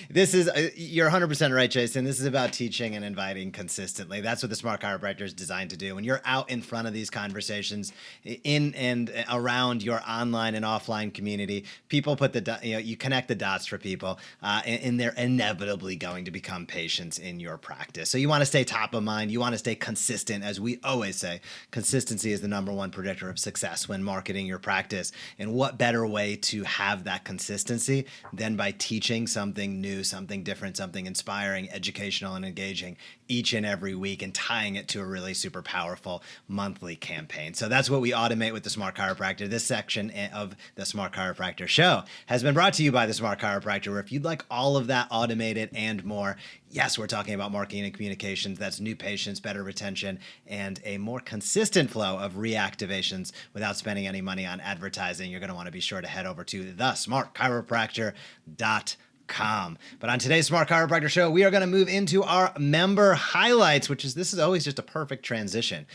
this is, you're 100% right, Jason. This is about teaching and inviting consistently. That's what the Smart Chiropractor is designed to do. When you're out in front of these conversations in and around your online and offline community, people put you connect the dots for people, and they're inevitably going to become patients in your practice. So you want to stay top of mind. You want to stay consistent. As we always say, consistency is the number one predictor of success when marketing your practice. And what better way to have that consistency than by teaching something new, something different, something inspiring, educational, and engaging each and every week and tying it to a really super powerful monthly campaign. So that's what we automate with the Smart Chiropractor. This section of the Smart Chiropractor show has been brought to you by the Smart Chiropractor, where if you'd like all of that automated and more, yes, we're talking about marketing and communications. That's new patients, better retention, and a more consistent flow of reactivations without spending any money on advertising. You're going to want to be sure to head over to thesmartchiropractor.com. But on today's Smart Chiropractor show, we are going to move into our member highlights, this is always just a perfect transition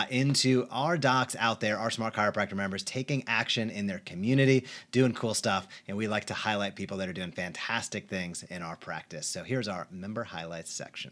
into our docs out there, our Smart Chiropractor members taking action in their community, doing cool stuff. And we like to highlight people that are doing fantastic things in our practice. So here's our member highlights section.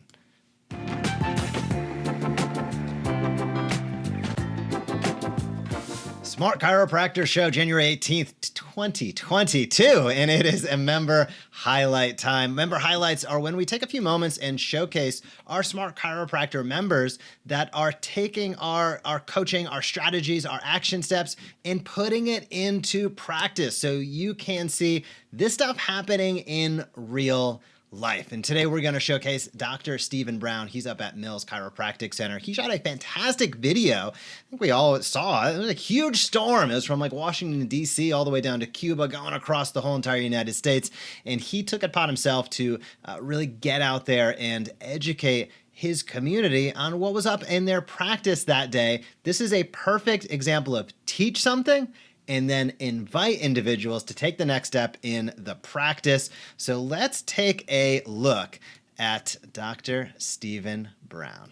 Smart Chiropractor Show, January 18th, 2022, and it is a member highlight time. Member highlights are when we take a few moments and showcase our Smart Chiropractor members that are taking our coaching, our strategies, our action steps, and putting it into practice so you can see this stuff happening in real life. And today we're going to showcase Dr. Stephen Brown. He's up at Mills Chiropractic Center. He shot a fantastic video. I think we all saw it. It was a huge storm. It was from like Washington, D.C. all the way down to Cuba, going across the whole entire United States. And he took it upon himself to really get out there and educate his community on what was up in their practice that day. This is a perfect example of teach something and then invite individuals to take the next step in the practice. So let's take a look at Dr. Stephen Brown.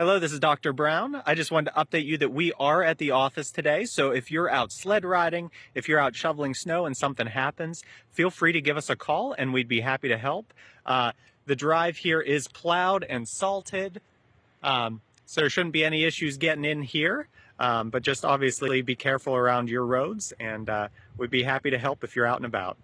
Hello, this is Dr. Brown. I just wanted to update you that we are at the office today. So if you're out sled riding, if you're out shoveling snow and something happens, feel free to give us a call and we'd be happy to help. The drive here is plowed and salted, so there shouldn't be any issues getting in here. But just obviously be careful around your roads, and we'd be happy to help if you're out and about.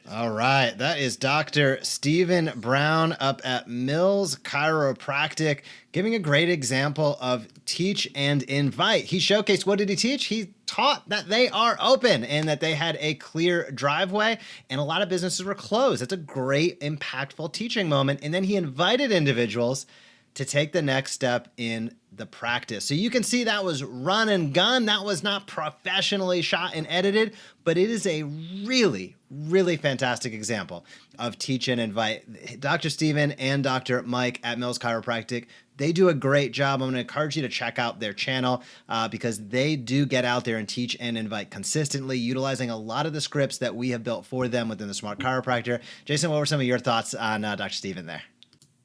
All right. That is Dr. Stephen Brown up at Mills Chiropractic, giving a great example of teach and invite. He showcased, what did he teach? He taught that they are open and that they had a clear driveway, and a lot of businesses were closed. That's a great, impactful teaching moment. And then he invited individuals to take the next step in the practice. So you can see that was run and gun. That was not professionally shot and edited, but it is a really, really fantastic example of teach and invite. Dr. Stephen and Dr. Mike at Mills Chiropractic, they do a great job. I'm going to encourage you to check out their channel because they do get out there and teach and invite consistently, utilizing a lot of the scripts that we have built for them within the Smart Chiropractor. Jason, what were some of your thoughts on Dr. Stephen there?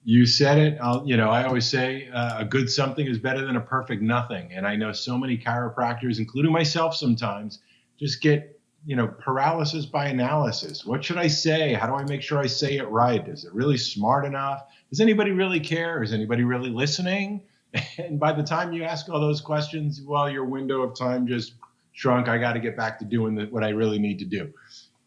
You said it. I always say a good something is better than a perfect nothing. And I know so many chiropractors, including myself sometimes, just get, paralysis by analysis. What should I say? How do I make sure I say it right? Is it really smart enough? Does anybody really care? Is anybody really listening? And by the time you ask all those questions, well, your window of time just shrunk. I got to get back to doing what I really need to do.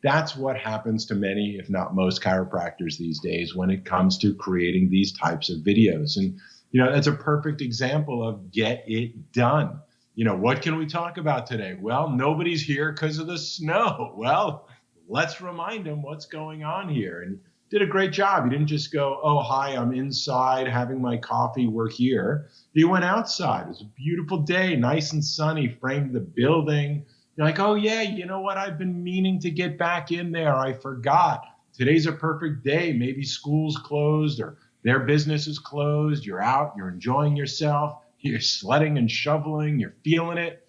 That's what happens to many, if not most, chiropractors these days when it comes to creating these types of videos. And, that's a perfect example of get it done. What can we talk about today? Well, nobody's here because of the snow. Well, let's remind them what's going on here. And did a great job. You didn't just go, oh, hi, I'm inside having my coffee. We're here. You went outside. It was a beautiful day, nice and sunny, framed the building. You're like, oh, yeah, you know what? I've been meaning to get back in there. I forgot. Today's a perfect day. Maybe school's closed or their business is closed. You're out. You're enjoying yourself. You're sledding and shoveling. You're feeling it.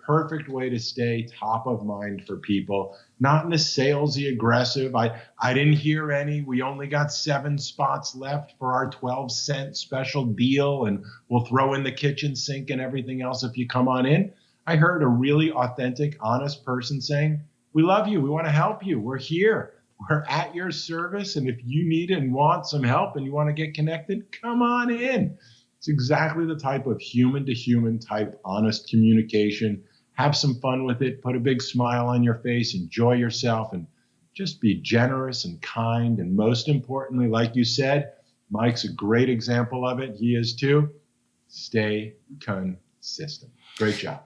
Perfect way to stay top of mind for people. Not in a salesy aggressive. I didn't hear any. We only got 7 spots left for our 12-cent special deal, and we'll throw in the kitchen sink and everything else if you come on in. I heard a really authentic, honest person saying, we love you. We want to help you. We're here. We're at your service. And if you need and want some help and you want to get connected, come on in. It's exactly the type of human to human type honest communication. Have some fun with it. Put a big smile on your face. Enjoy yourself and just be generous and kind. And most importantly, like you said, Mike's a great example of it. He is too. Stay consistent. Great job.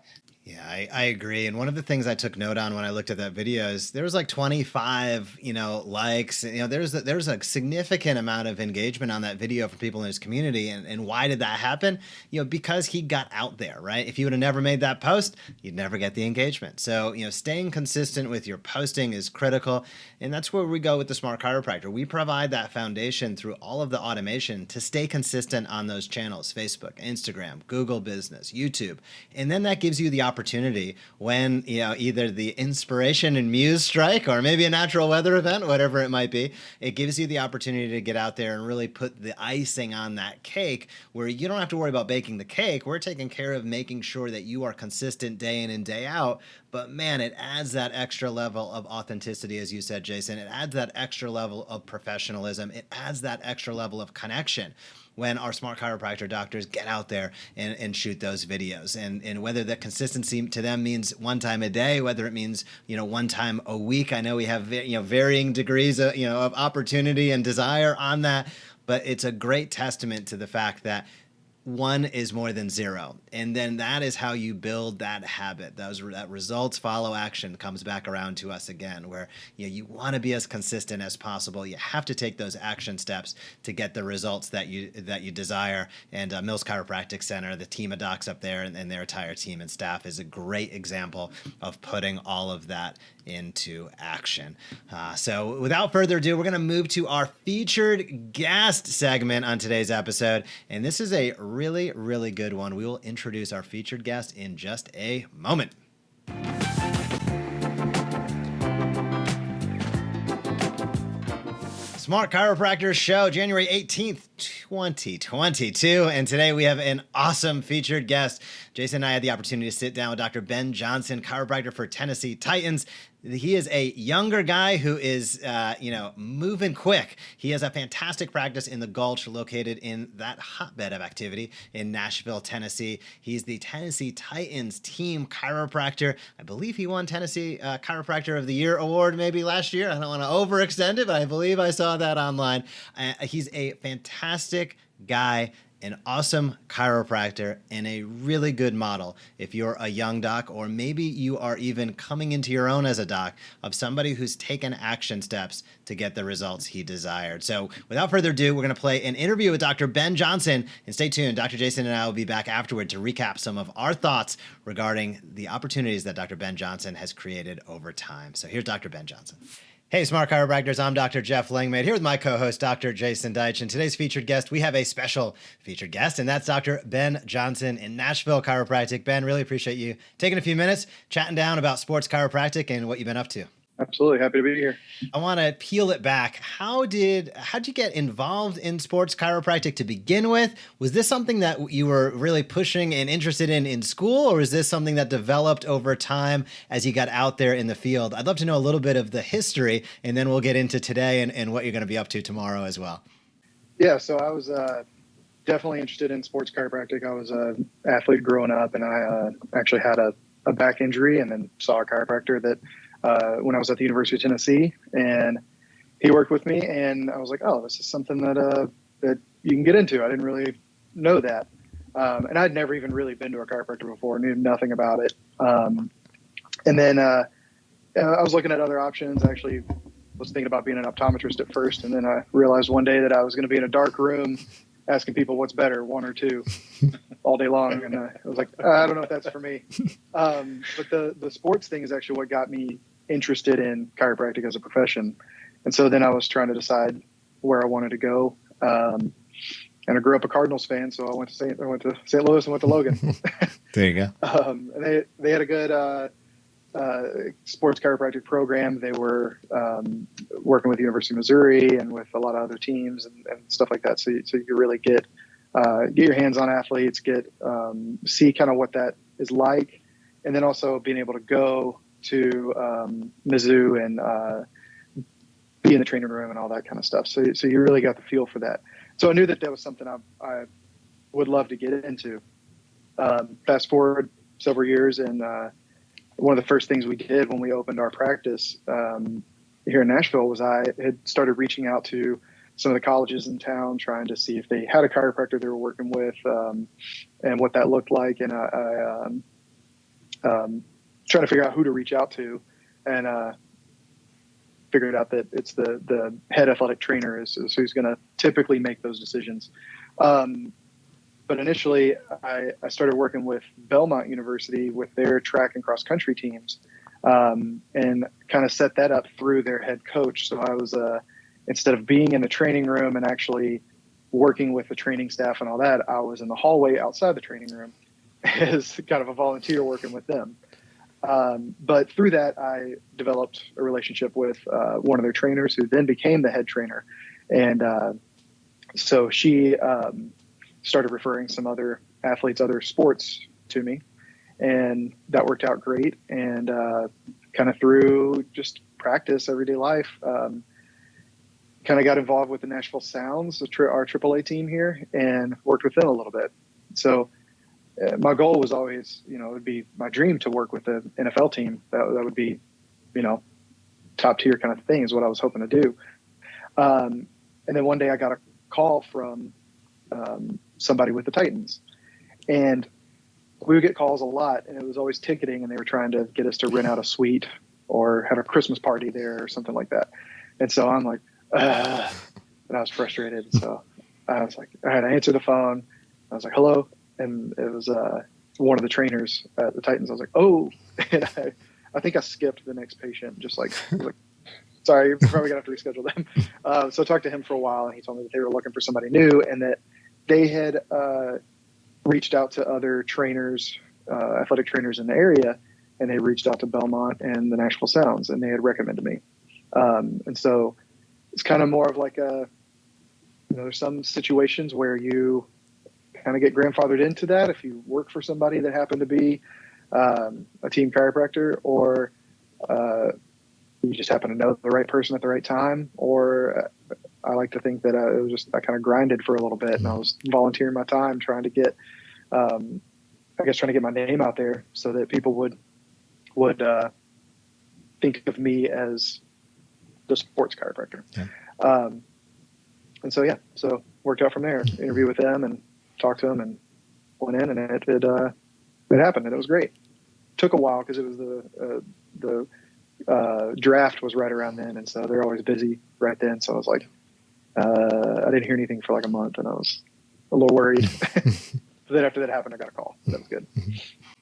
Yeah, I agree. And one of the things I took note on when I looked at that video is there was like 25, likes. There's a significant amount of engagement on that video from people in his community. And why did that happen? Because he got out there, right? If you would have never made that post, you'd never get the engagement. So, staying consistent with your posting is critical. And that's where we go with the Smart Chiropractor. We provide that foundation through all of the automation to stay consistent on those channels: Facebook, Instagram, Google Business, YouTube. And then that gives you the opportunity when either the inspiration and muse strike or maybe a natural weather event, whatever it might be, it gives you the opportunity to get out there and really put the icing on that cake where you don't have to worry about baking the cake. We're taking care of making sure that you are consistent day in and day out. But man, it adds that extra level of authenticity, as you said, Jason. It adds that extra level of professionalism. It adds that extra level of connection when our Smart Chiropractor doctors get out there and shoot those videos. And whether that consistency to them means one time a day, whether it means, one time a week. I know we have, varying degrees of, of opportunity and desire on that, but it's a great testament to the fact that one is more than zero. And then that is how you build that habit. That results follow action comes back around to us again, where you want to be as consistent as possible. You have to take those action steps to get the results that you desire. And Mills Chiropractic Center, the team of docs up there and their entire team and staff is a great example of putting all of that into action. So without further ado, we're going to move to our featured guest segment on today's episode. And this is a really, really good one. We will introduce our featured guest in just a moment. Smart Chiropractor Show, January 18th, 2022. And today we have an awesome featured guest. Jason and I had the opportunity to sit down with Dr. Ben Johnson, chiropractor for Tennessee Titans. He is a younger guy who is, moving quick. He has a fantastic practice in the Gulch located in that hotbed of activity in Nashville, Tennessee. He's the Tennessee Titans team chiropractor. I believe he won Tennessee Chiropractor of the Year award maybe last year. I don't want to overextend it, but I believe I saw that online. He's a fantastic guy, an awesome chiropractor, and a really good model if you're a young doc, or maybe you are even coming into your own as a doc, of somebody who's taken action steps to get the results he desired. So without further ado, we're going to play an interview with Dr. Ben Johnson, and stay tuned. Dr. Jason and I will be back afterward to recap some of our thoughts regarding the opportunities that Dr. Ben Johnson has created over time. So here's Dr. Ben Johnson. Hey, Smart Chiropractors, I'm Dr. Jeff Langmaid here with my co-host, Dr. Jason Deitch. And today's featured guest, we have a special featured guest, and that's Dr. Ben Johnson in Nashville Chiropractic. Ben, really appreciate you taking a few minutes, chatting down about sports chiropractic and what you've been up to. Absolutely. Happy to be here. I want to peel it back. How'd you get involved in sports chiropractic to begin with? Was this something that you were really pushing and interested in school, or is this something that developed over time as you got out there in the field? I'd love to know a little bit of the history, and then we'll get into today and what you're going to be up to tomorrow as well. Yeah, so I was definitely interested in sports chiropractic. I was an athlete growing up, and I actually had a back injury and then saw a chiropractor that when I was at the University of Tennessee, and he worked with me, and I was like, oh, this is something that you can get into. I didn't really know that. And I'd never even really been to a chiropractor before, knew nothing about it. And then I was looking at other options. I actually was thinking about being an optometrist at first, and then I realized one day that I was going to be in a dark room asking people what's better, one or two, all day long. And I was like, I don't know if that's for me. But the sports thing is actually what got me interested in chiropractic as a profession. And so then I was trying to decide where I wanted to go. And I grew up a Cardinals fan, so I went to St. Louis and went to Logan. There you go. And they had a good sports chiropractic program. They were working with the University of Missouri and with a lot of other teams and stuff like that. So you really get your hands on athletes, see kind of what that is like, and then also being able to go to Mizzou and be in the training room and all that kind of stuff. So you really got the feel for that. So I knew that was something I would love to get into. Fast forward several years, and one of the first things we did when we opened our practice here in Nashville was I had started reaching out to some of the colleges in town, trying to see if they had a chiropractor they were working with, and what that looked like. And I trying to figure out who to reach out to, and figured out that it's the head athletic trainer is who's going to typically make those decisions. But initially, I started working with Belmont University with their track and cross country teams, and kind of set that up through their head coach. So I was, instead of being in the training room and actually working with the training staff and all that, I was in the hallway outside the training room as kind of a volunteer working with them. But through that, I developed a relationship with one of their trainers, who then became the head trainer. And so she started referring some other athletes, other sports to me, and that worked out great. And kind of through just practice, everyday life, kind of got involved with the Nashville Sounds, our AAA team here, and worked with them a little bit. So my goal was always, it would be my dream to work with the NFL team. That would be, top tier kind of thing is what I was hoping to do. And then one day I got a call from somebody with the Titans, and we would get calls a lot, and it was always ticketing, and they were trying to get us to rent out a suite or have a Christmas party there or something like that. And so I'm like, and I was frustrated. So I was like, all right, I answered the phone. I was like, hello. And it was one of the trainers at the Titans. I was like, oh, and I think I skipped the next patient. Just like sorry, you're probably gonna have to reschedule them. So I talked to him for a while, and he told me that they were looking for somebody new, and that they had reached out to other trainers, athletic trainers in the area, and they reached out to Belmont and the Nashville Sounds, and they had recommended me. And so it's kind of more of like there's some situations where you kind of get grandfathered into that if you work for somebody that happened to be a team chiropractor, or you just happen to know the right person at the right time. Or I like to think that it was just I kind of grinded for a little bit, and I was volunteering my time trying to get, trying to get my name out there so that people would think of me as the sports chiropractor. Yeah. And so worked out from there. Interview with them and talked to them and went in, and it happened, and it was great. Took a while because it was the draft was right around then, and so they're always busy right then. So I was like, I didn't hear anything for like a month, and I was a little worried. But then after that happened, I got a call. That was good.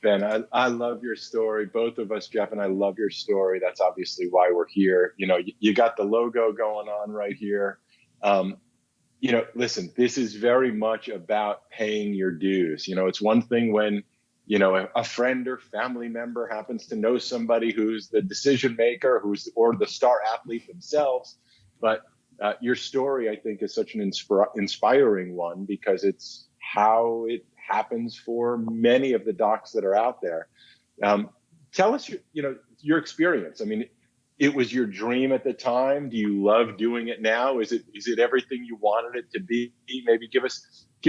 Ben, I love your story. Both of us, Jeff and I, love your story. That's obviously why we're here. You got the logo going on right here. Listen, this is very much about paying your dues. It's one thing when, a friend or family member happens to know somebody who's the decision maker, or the star athlete themselves. But your story, I think, is such an inspiring one, because it's how it happens for many of the docs that are out there. Tell us, your experience. I mean, it was your dream at the time. Do you love doing it now? Is it everything you wanted it to be? Maybe give us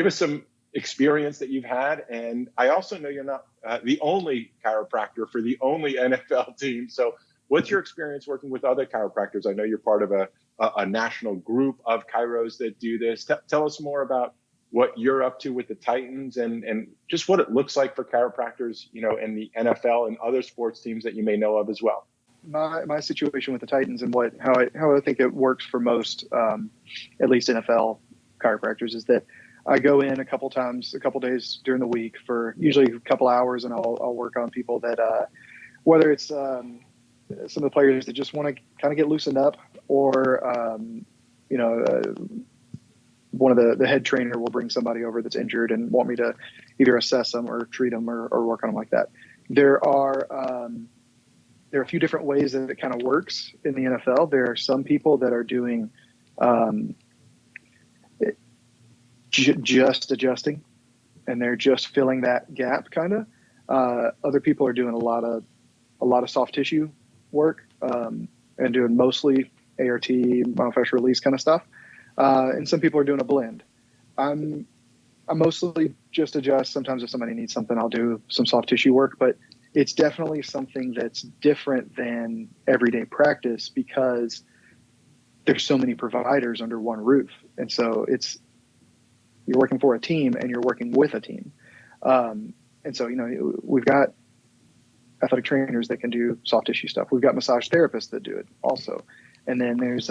some experience that you've had. And I also know you're not the only chiropractor for the only NFL team. So what's your experience working with other chiropractors? I know you're part of a national group of chiros that do this. Tell us more about what you're up to with the Titans and just what it looks like for chiropractors, in the NFL and other sports teams that you may know of as well. My situation with the Titans and how I think it works for most, at least NFL chiropractors, is that I go in a couple days during the week for usually a couple hours, and I'll work on people that, whether it's some of the players that just want to kind of get loosened up, or one of the head trainer will bring somebody over that's injured and want me to either assess them or treat them or work on them like that. There are a few different ways that it kind of works in the NFL. There are some people that are doing just adjusting, and they're just filling that gap kind of. Other people are doing a lot of soft tissue work, and doing mostly ART, myofascial release kind of stuff. And some people are doing a blend. I'm mostly just adjust. Sometimes if somebody needs something, I'll do some soft tissue work, but it's definitely something that's different than everyday practice, because there's so many providers under one roof. And so you're working for a team and you're working with a team. And so, we've got athletic trainers that can do soft tissue stuff. We've got massage therapists that do it also. And then there's,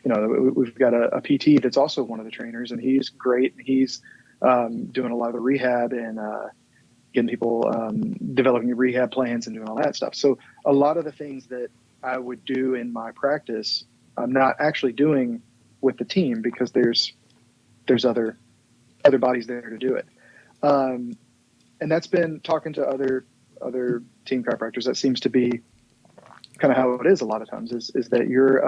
we've got a PT that's also one of the trainers, and he's great. He's doing a lot of the rehab and getting people developing rehab plans and doing all that stuff. So a lot of the things that I would do in my practice, I'm not actually doing with the team, because there's other bodies there to do it. And that's been talking to other team chiropractors. That seems to be kind of how it is a lot of times, is that you're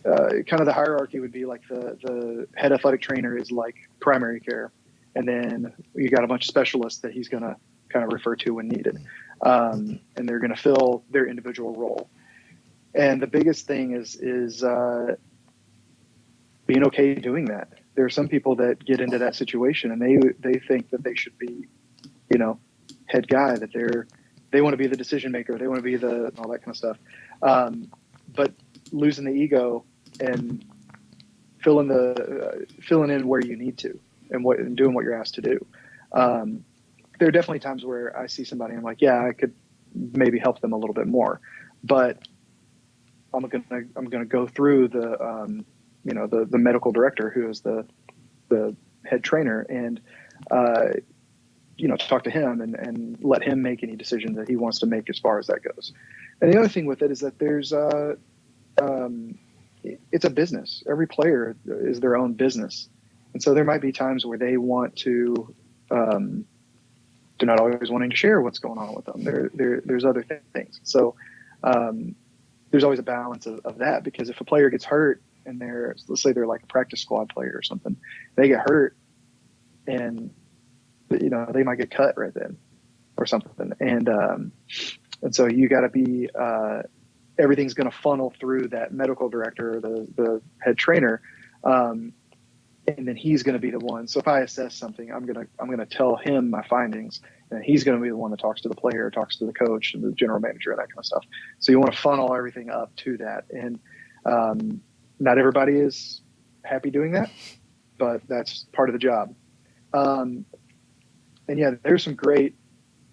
kind of the hierarchy would be like the head athletic trainer is like primary care, and then you got a bunch of specialists that he's going to kind of refer to when needed, and they're going to fill their individual role. And the biggest thing is being okay doing that. There are some people that get into that situation and they think that they should be, head guy, that they want to be the decision maker, they want to be all that kind of stuff. But losing the ego and filling in where you need to, and doing what you're asked to do. There are definitely times where I see somebody and I'm like, yeah, I could maybe help them a little bit more, but I'm gonna go through the medical director, who is the head trainer, and talk to him and let him make any decision that he wants to make as far as that goes. And the other thing with it is that there's it's a business. Every player is their own business. And so there might be times where they want to, they're not always wanting to share what's going on with them. There's other things. So there's always a balance of that, because if a player gets hurt and let's say they're like a practice squad player or something, they get hurt, and they might get cut right then or something. And so you got to be, everything's going to funnel through that medical director or the head trainer. And then he's going to be the one. So if I assess something, I'm going to tell him my findings, and he's going to be the one that talks to the player, talks to the coach and the general manager, and that kind of stuff. So you want to funnel everything up to that. And not everybody is happy doing that, but that's part of the job. And yeah, there's some great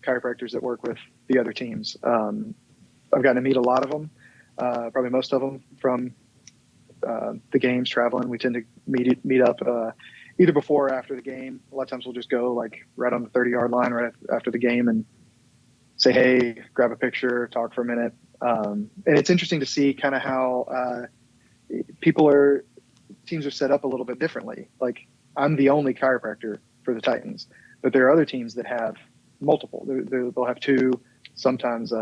chiropractors that work with the other teams. I've gotten to meet a lot of them, probably most of them from the games, traveling. We tend to meet up either before or after the game. A lot of times we'll just go like right on the 30-yard line right after the game and say, hey, grab a picture, talk for a minute. And it's interesting to see kind of how teams are set up a little bit differently. Like, I'm the only chiropractor for the Titans, but there are other teams that have multiple. They'll have two, sometimes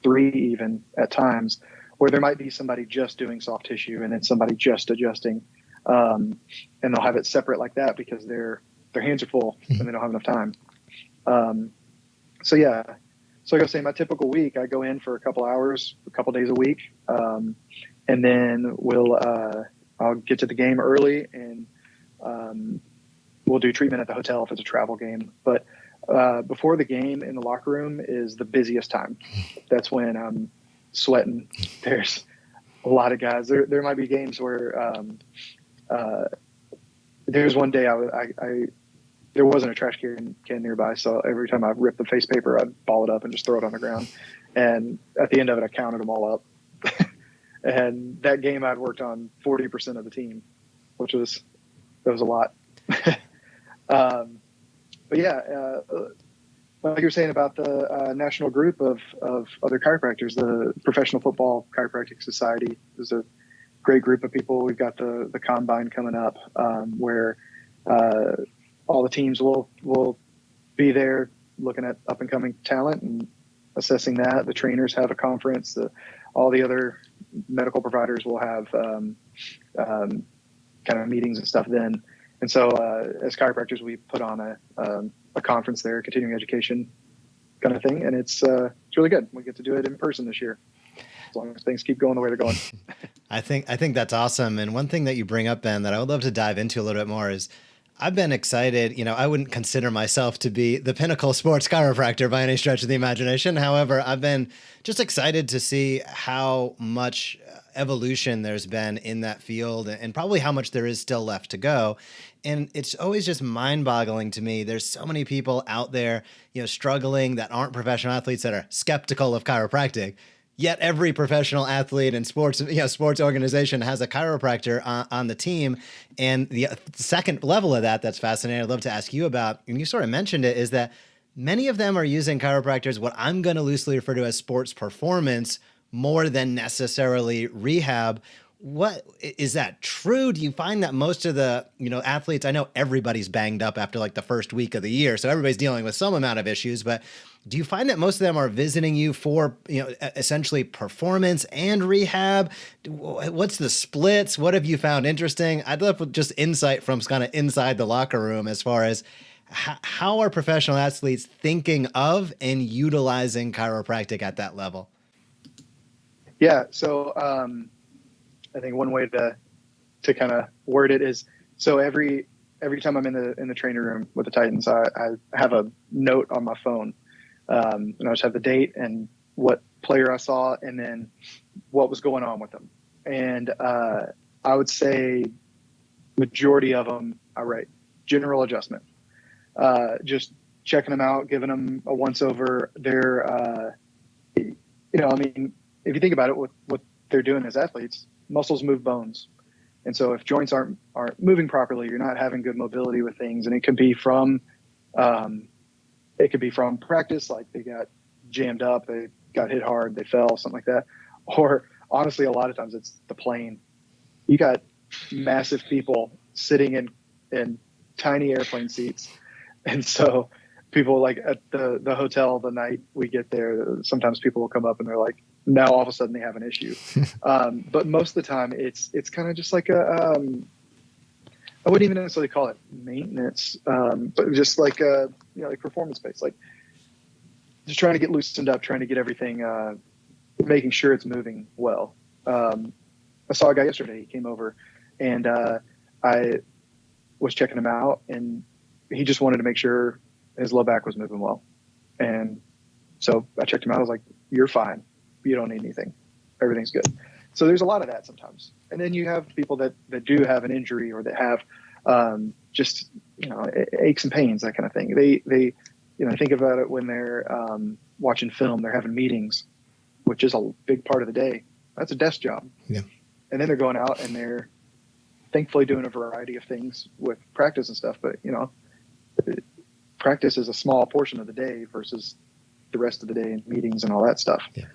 three even at times, where there might be somebody just doing soft tissue and then somebody just adjusting. And they'll have it separate like that because their hands are full and they don't have enough time. So yeah, so like I was saying, my typical week, I go in for a couple hours, a couple days a week. And then I'll get to the game early, and we'll do treatment at the hotel if it's a travel game. But before the game in the locker room is the busiest time. That's when I'm sweating. There's a lot of guys. There might be games where there's one day there wasn't a trash can nearby, so every time I ripped the face paper, I'd ball it up and just throw it on the ground. And at the end of it, I counted them all up. And that game, I'd worked on 40% of the team, that was a lot. But yeah, like you were saying about the national group of other chiropractors, the Professional Football Chiropractic Society is a great group of people. We've got the combine coming up, where all the teams will be there looking at up and coming talent and assessing that. The trainers have a conference. All the other medical providers will have kind of meetings and stuff then. And so as chiropractors, we put on a conference there, continuing education kind of thing. And it's really good. We get to do it in person this year, as long as things keep going the way they're going. I think that's awesome. And one thing that you bring up, Ben, that I would love to dive into a little bit more is I've been excited. I wouldn't consider myself to be the pinnacle sports chiropractor by any stretch of the imagination. However, I've been just excited to see how much evolution there's been in that field and probably how much there is still left to go. And it's always just mind-boggling to me. There's so many people out there, struggling that aren't professional athletes that are skeptical of chiropractic. Yet every professional athlete and sports organization has a chiropractor on the team. And the second level of that's fascinating, I'd love to ask you about, and you sort of mentioned it, is that many of them are using chiropractors, what I'm going to loosely refer to as sports performance, more than necessarily rehab. What is that true? Do you find that most of the, athletes, I know everybody's banged up after like the first week of the year, so everybody's dealing with some amount of issues, but do you find that most of them are visiting you for, essentially performance and rehab? What's the splits? What have you found interesting? I'd love just insight from kind of inside the locker room as far as how are professional athletes thinking of and utilizing chiropractic at that level? Yeah. So, I think one way to kind of word it is, so every time I'm in the training room with the Titans, I have a note on my phone. And I just have the date and what player I saw and then what was going on with them. And I would say majority of them I write general adjustment, just checking them out, giving them a once over. They're, if you think about it, what they're doing as athletes, muscles move bones. And so if joints aren't moving properly, you're not having good mobility with things. And it could be from practice, like they got jammed up, they got hit hard, they fell, something like that. Or honestly, a lot of times it's the plane. You got massive people sitting in tiny airplane seats. And so people like at the hotel the night we get there, sometimes people will come up and they're like, now all of a sudden they have an issue. But most of the time it's kind of just like I wouldn't even necessarily call it maintenance, but just like like performance based, like just trying to get loosened up, trying to get everything, making sure it's moving well. I saw a guy yesterday. He came over, and I was checking him out, and he just wanted to make sure his low back was moving well. And so I checked him out. I was like, "You're fine. You don't need anything. Everything's good." So there's a lot of that sometimes. And then you have people that do have an injury or that have just aches and pains, that kind of thing. They think about it when they're watching film. They're having meetings, which is a big part of the day. That's a desk job. Yeah. And then they're going out and they're thankfully doing a variety of things with practice and stuff. But, practice is a small portion of the day versus the rest of the day and meetings and all that stuff. Yeah.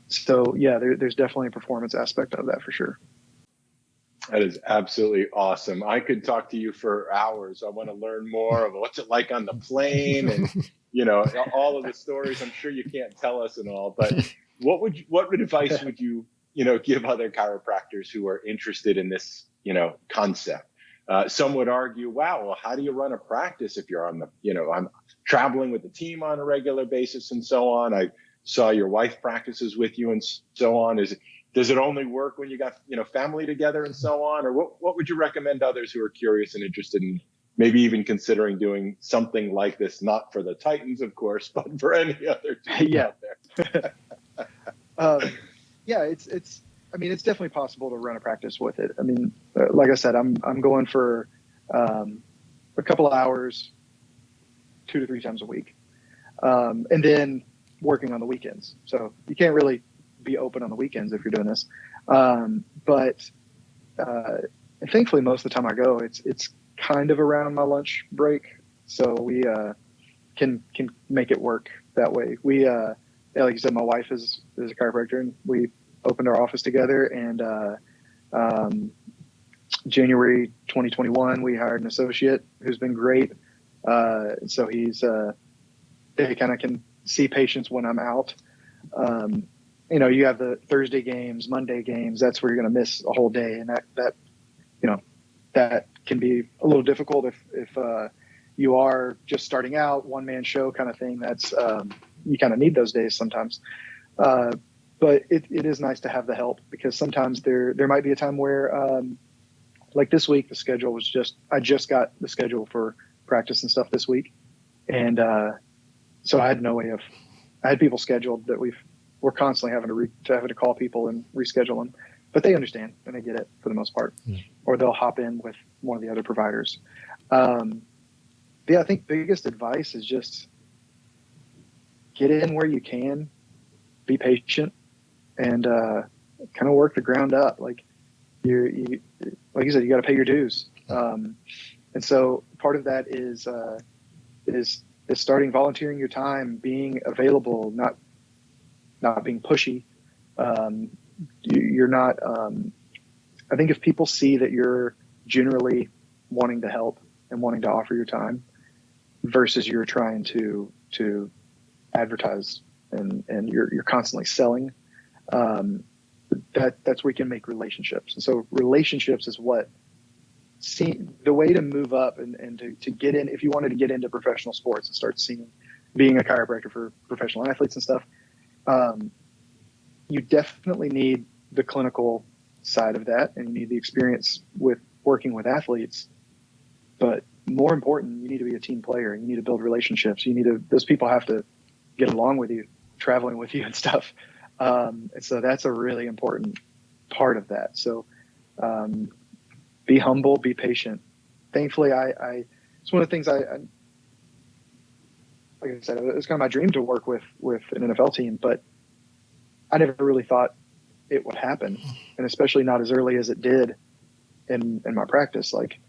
So, yeah, there's definitely a performance aspect of that for sure. That is absolutely awesome. I could talk to you for hours. I want to learn more of what's it like on the plane and, all of the stories. I'm sure you can't tell us and all, but what advice would you, give other chiropractors who are interested in this, concept? Some would argue, wow, well, how do you run a practice if you're on I'm traveling with the team on a regular basis and so on. I saw your wife practices with you and so on. Does it only work when you got, family together and so on? Or what would you recommend others who are curious and interested in maybe even considering doing something like this, not for the Titans, of course, but for any other team out there? It's definitely possible to run a practice with it. I mean, like I said, I'm going for a couple of hours, 2 to 3 times a week. And then working on the weekends. So you can't really be open on the weekends if you're doing this. But thankfully, most of the time I go, it's kind of around my lunch break. So we can make it work that way. We, like you said, my wife is a chiropractor, and we opened our office together. And January 2021, we hired an associate who's been great. So they kind of can see patients when I'm out. You have the Thursday games, Monday games. That's where you're going to miss a whole day, and that can be a little difficult if you are just starting out, one man show kind of thing. That's you kind of need those days sometimes. But it is nice to have the help, because sometimes there might be a time where, like this week, the schedule was I just got the schedule for practice and stuff this week, and so I had no way of. I had people scheduled that we're constantly having to call people and reschedule them, but they understand and they get it for the most part, or they'll hop in with one of the other providers. I think biggest advice is just get in where you can, be patient, and kind of work the ground up. Like like you said, you got to pay your dues. And so part of that is starting volunteering your time, being available, not being pushy. You're not, I think if people see that you're generally wanting to help and wanting to offer your time versus you're trying to advertise and you're constantly selling, that's where you can make relationships. And so relationships is the way to move up and to get in. If you wanted to get into professional sports and start being a chiropractor for professional athletes and stuff, you definitely need the clinical side of that, and you need the experience with working with athletes. But more important, you need to be a team player. You need to build relationships. Those people have to get along with you, traveling with you and stuff. And so that's a really important part of that. So be humble, be patient. Thankfully, it's one of the things like I said, it was kind of my dream to work with an NFL team, but I never really thought it would happen, and especially not as early as it did in my practice, like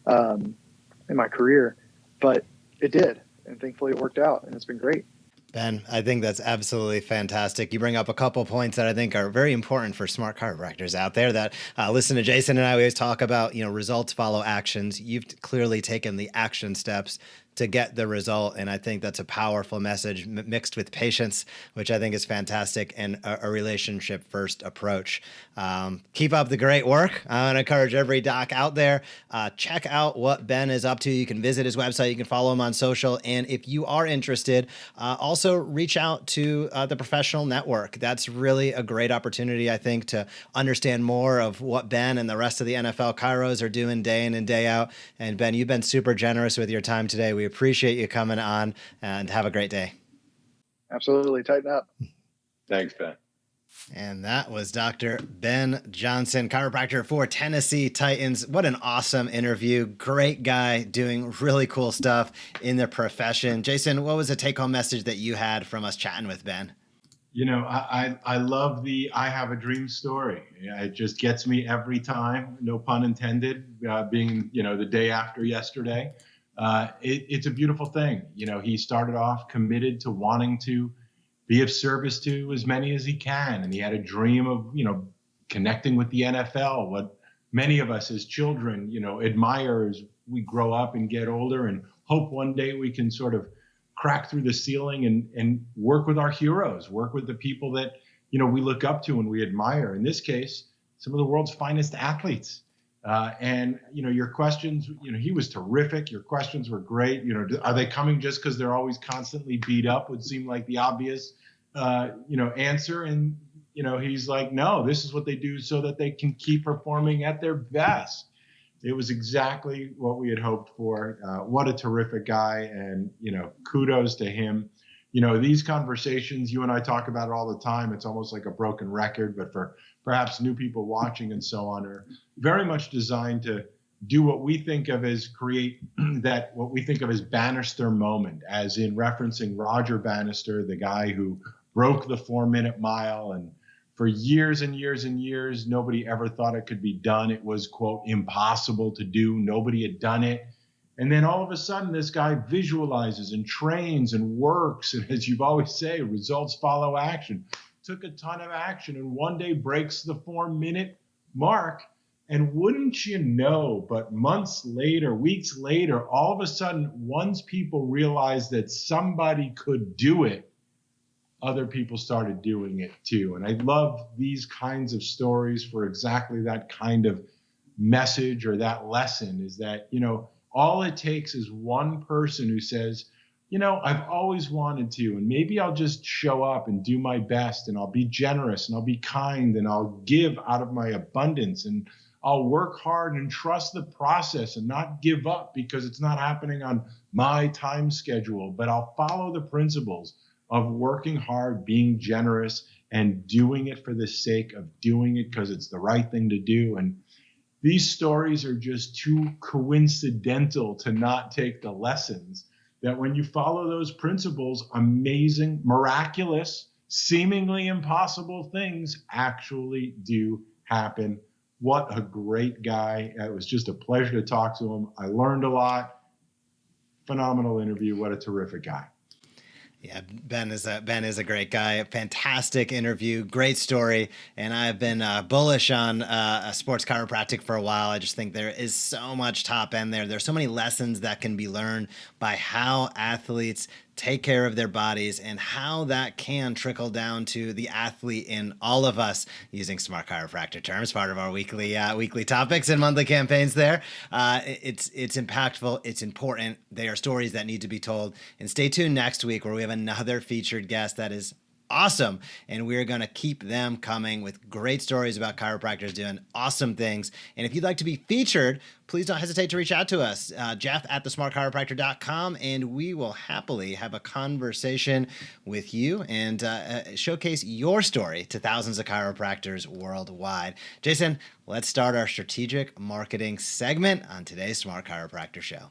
in my career. But it did, and thankfully it worked out, and it's been great. Ben, I think that's absolutely fantastic. You bring up a couple points that I think are very important for smart chiropractors out there that listen to Jason and I always talk about, results follow actions. You've clearly taken the action steps to get the result. And I think that's a powerful message mixed with patience, which I think is fantastic, and a relationship first approach. Keep up the great work. I want to encourage every doc out there. Check out what Ben is up to. You can visit his website. You can follow him on social. And if you are interested, also reach out to the professional network. That's really a great opportunity, I think, to understand more of what Ben and the rest of the NFL chiros are doing day in and day out. And Ben, you've been super generous with your time today. We appreciate you coming on, and have a great day. Absolutely. Tighten up. Thanks, Ben. And that was Dr. Ben Johnson, chiropractor for Tennessee Titans. What an awesome interview. Great guy doing really cool stuff in the profession. Jason, what was the take-home message that you had from us chatting with Ben? You know, I love the I have a dream story. It just gets me every time, no pun intended, being, the day after yesterday. It's a beautiful thing. He started off committed to wanting to be of service to as many as he can. And he had a dream of, connecting with the NFL, what many of us as children, admire as we grow up and get older, and hope one day we can sort of crack through the ceiling and work with our heroes, work with the people that, we look up to and we admire. In this case, some of the world's finest athletes. And your questions, he was terrific. Your questions were great. Are they coming just because they're always constantly beat up? Would seem like the obvious, answer. And, he's like, no, this is what they do so that they can keep performing at their best. It was exactly what we had hoped for. What a terrific guy. And, kudos to him. These conversations, you and I talk about it all the time. It's almost like a broken record, but for perhaps new people watching and so on, are very much designed to do what we think of as create what we think of as Bannister moment, as in referencing Roger Bannister, the guy who broke the 4-minute mile. And for years and years and years, nobody ever thought it could be done. It was, quote, impossible to do. Nobody had done it. And then all of a sudden, this guy visualizes and trains and works. And as you've always say, results follow action. Took a ton of action and one day breaks the 4-minute mark. And wouldn't you know, but months later, weeks later, all of a sudden, once people realized that somebody could do it, other people started doing it too. And I love these kinds of stories for exactly that kind of message, or that lesson, is that, all it takes is one person who says, I've always wanted to, and maybe I'll just show up and do my best, and I'll be generous, and I'll be kind, and I'll give out of my abundance, and I'll work hard and trust the process and not give up because it's not happening on my time schedule, but I'll follow the principles of working hard, being generous, and doing it for the sake of doing it because it's the right thing to do. And these stories are just too coincidental to not take the lessons that when you follow those principles, amazing, miraculous, seemingly impossible things actually do happen. What a great guy. It was just a pleasure to talk to him. I learned a lot. Phenomenal interview. What a terrific guy. Yeah, Ben is a great guy. A fantastic interview, great story, and I've been bullish on sports chiropractic for a while. I just think there is so much top end there. There's so many lessons that can be learned by how athletes take care of their bodies, and how that can trickle down to the athlete in all of us, using smart chiropractor terms, part of our weekly topics and monthly campaigns there. It's impactful. It's important. They are stories that need to be told. And stay tuned next week, where we have another featured guest that is awesome, and we're going to keep them coming with great stories about chiropractors doing awesome things. And if you'd like to be featured, please don't hesitate to reach out to us, Jeff at thesmartchiropractor.com, and we will happily have a conversation with you and showcase your story to thousands of chiropractors worldwide. Jason, let's start our strategic marketing segment on today's Smart Chiropractor Show.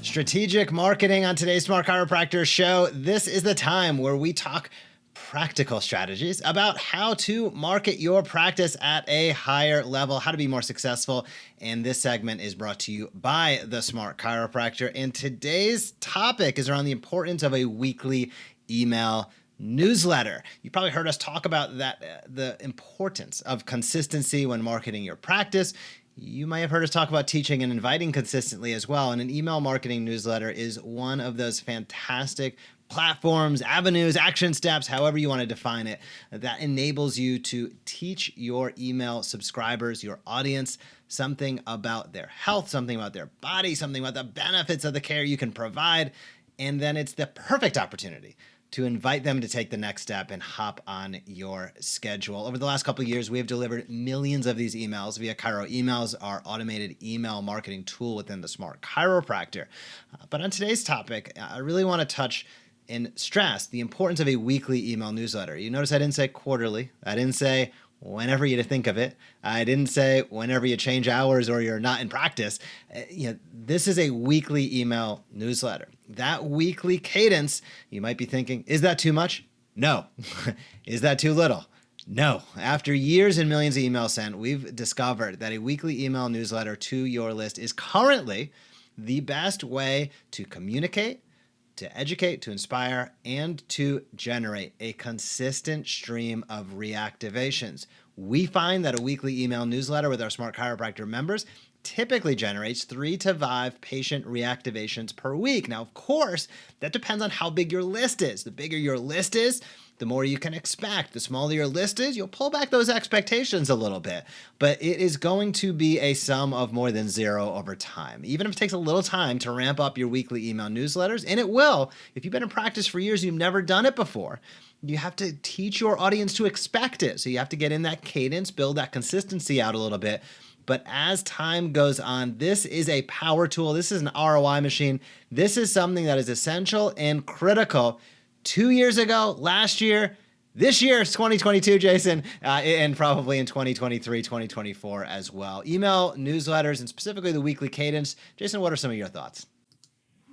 Strategic marketing on today's Smart Chiropractor Show. This is the time where we talk practical strategies about how to market your practice at a higher level, how to be more successful. And this segment is brought to you by the Smart Chiropractor. And today's topic is around the importance of a weekly email newsletter. You probably heard us talk about that, the importance of consistency when marketing your practice. You might have heard us talk about teaching and inviting consistently as well. And an email marketing newsletter is one of those fantastic platforms, avenues, action steps, however you want to define it, that enables you to teach your email subscribers, your audience, something about their health, something about their body, something about the benefits of the care you can provide. And then it's the perfect opportunity to invite them to take the next step and hop on your schedule. Over the last couple of years, we have delivered millions of these emails via Chiro Emails, our automated email marketing tool within the Smart Chiropractor. But on today's topic, I really want to touch and stress the importance of a weekly email newsletter. You notice I didn't say quarterly. I didn't say whenever you think of it. I didn't say whenever you change hours or you're not in practice. This is a weekly email newsletter. That weekly cadence, you might be thinking, is that too much? No. Is that too little? No. After years and millions of emails sent, we've discovered that a weekly email newsletter to your list is currently the best way to communicate, to educate, to inspire, and to generate a consistent stream of reactivations. We find that a weekly email newsletter with our Smart Chiropractor members typically generates 3 to 5 patient reactivations per week. Now, of course, that depends on how big your list is. The bigger your list is, the more you can expect. The smaller your list is, you'll pull back those expectations a little bit. But it is going to be a sum of more than 0 over time. Even if it takes a little time to ramp up your weekly email newsletters, and it will. If you've been in practice for years, you've never done it before, you have to teach your audience to expect it. So you have to get in that cadence, build that consistency out a little bit. But as time goes on, this is a power tool. This is an ROI machine. This is something that is essential and critical. 2 years ago, last year, this year is 2022, Jason, and probably in 2023, 2024 as well. Email newsletters and specifically the weekly cadence. Jason, what are some of your thoughts?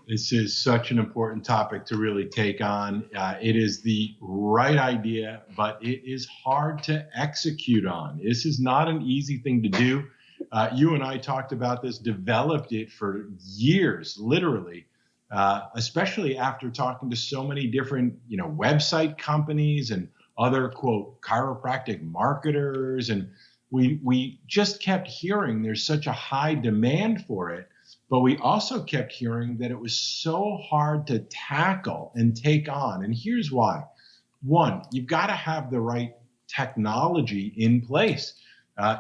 This is such an important topic to really take on. It is the right idea, but it is hard to execute on. This is not an easy thing to do. You and I talked about this, developed it for years, literally, especially after talking to so many different, website companies and other, quote, chiropractic marketers. And we just kept hearing there's such a high demand for it. But we also kept hearing that it was so hard to tackle and take on. And here's why. One, you've got to have the right technology in place.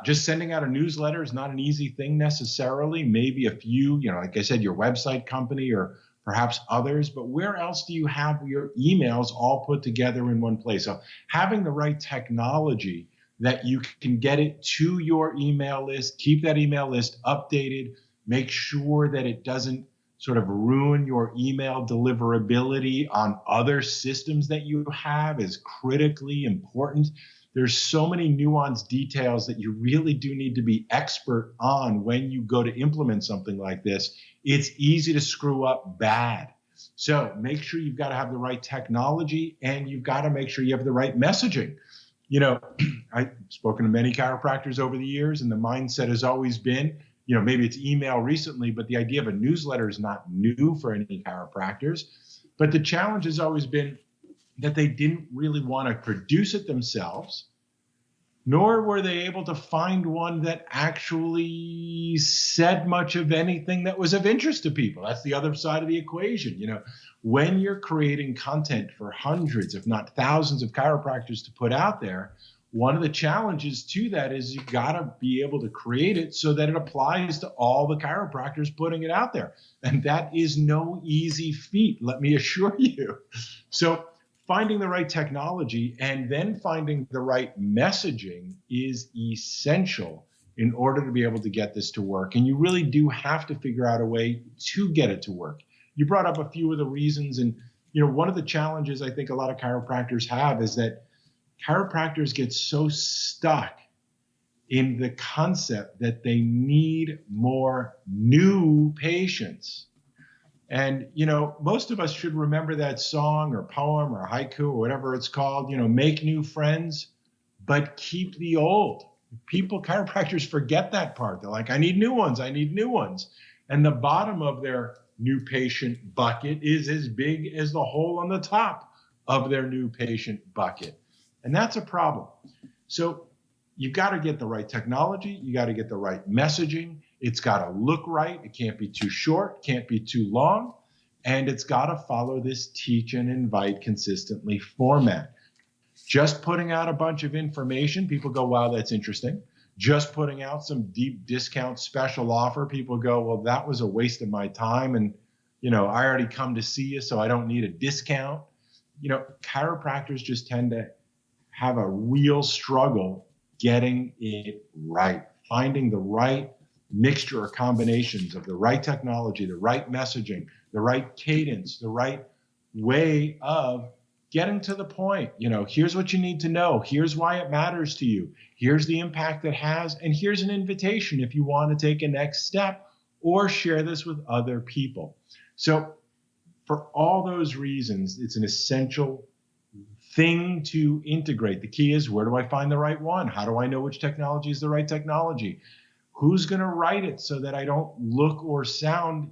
Just sending out a newsletter is not an easy thing necessarily. Maybe a few, like I said, your website company or perhaps others. But where else do you have your emails all put together in one place? So having the right technology that you can get it to your email list, keep that email list updated, make sure that it doesn't sort of ruin your email deliverability on other systems that you have is critically important. There's so many nuanced details that you really do need to be expert on when you go to implement something like this. It's easy to screw up bad. So make sure you've got to have the right technology and you've got to make sure you have the right messaging. I've spoken to many chiropractors over the years, and the mindset has always been, maybe it's email recently, but the idea of a newsletter is not new for any chiropractors. But the challenge has always been that they didn't really want to produce it themselves, nor were they able to find one that actually said much of anything that was of interest to people. That's the other side of the equation. When you're creating content for hundreds, if not thousands of chiropractors to put out there, one of the challenges to that is you got to be able to create it so that it applies to all the chiropractors putting it out there. And that is no easy feat, let me assure you. So finding the right technology and then finding the right messaging is essential in order to be able to get this to work. And you really do have to figure out a way to get it to work. You brought up a few of the reasons. And, one of the challenges I think a lot of chiropractors have is that chiropractors get so stuck in the concept that they need more new patients. And, most of us should remember that song or poem or haiku or whatever it's called, make new friends, but keep the old. Chiropractors forget that part. They're like, I need new ones. I need new ones. And the bottom of their new patient bucket is as big as the hole on the top. of their new patient bucket. And that's a problem. So you've got to get the right technology. You got to get the right messaging. It's got to look right. It can't be too short, can't be too long. And it's got to follow this teach and invite consistently format. Just putting out a bunch of information, people go, wow, that's interesting. Just putting out some deep discount special offer, people go, well, that was a waste of my time. And, I already come to see you, so I don't need a discount. Chiropractors just tend to have a real struggle getting it right, finding the right mixture or combinations of the right technology, the right messaging, the right cadence, the right way of getting to the point. Here's what you need to know. Here's why it matters to you. Here's the impact it has. And here's an invitation if you want to take a next step or share this with other people. So for all those reasons, it's an essential thing to integrate. The key is, where do I find the right one? How do I know which technology is the right technology? Who's going to write it so that I don't look or sound,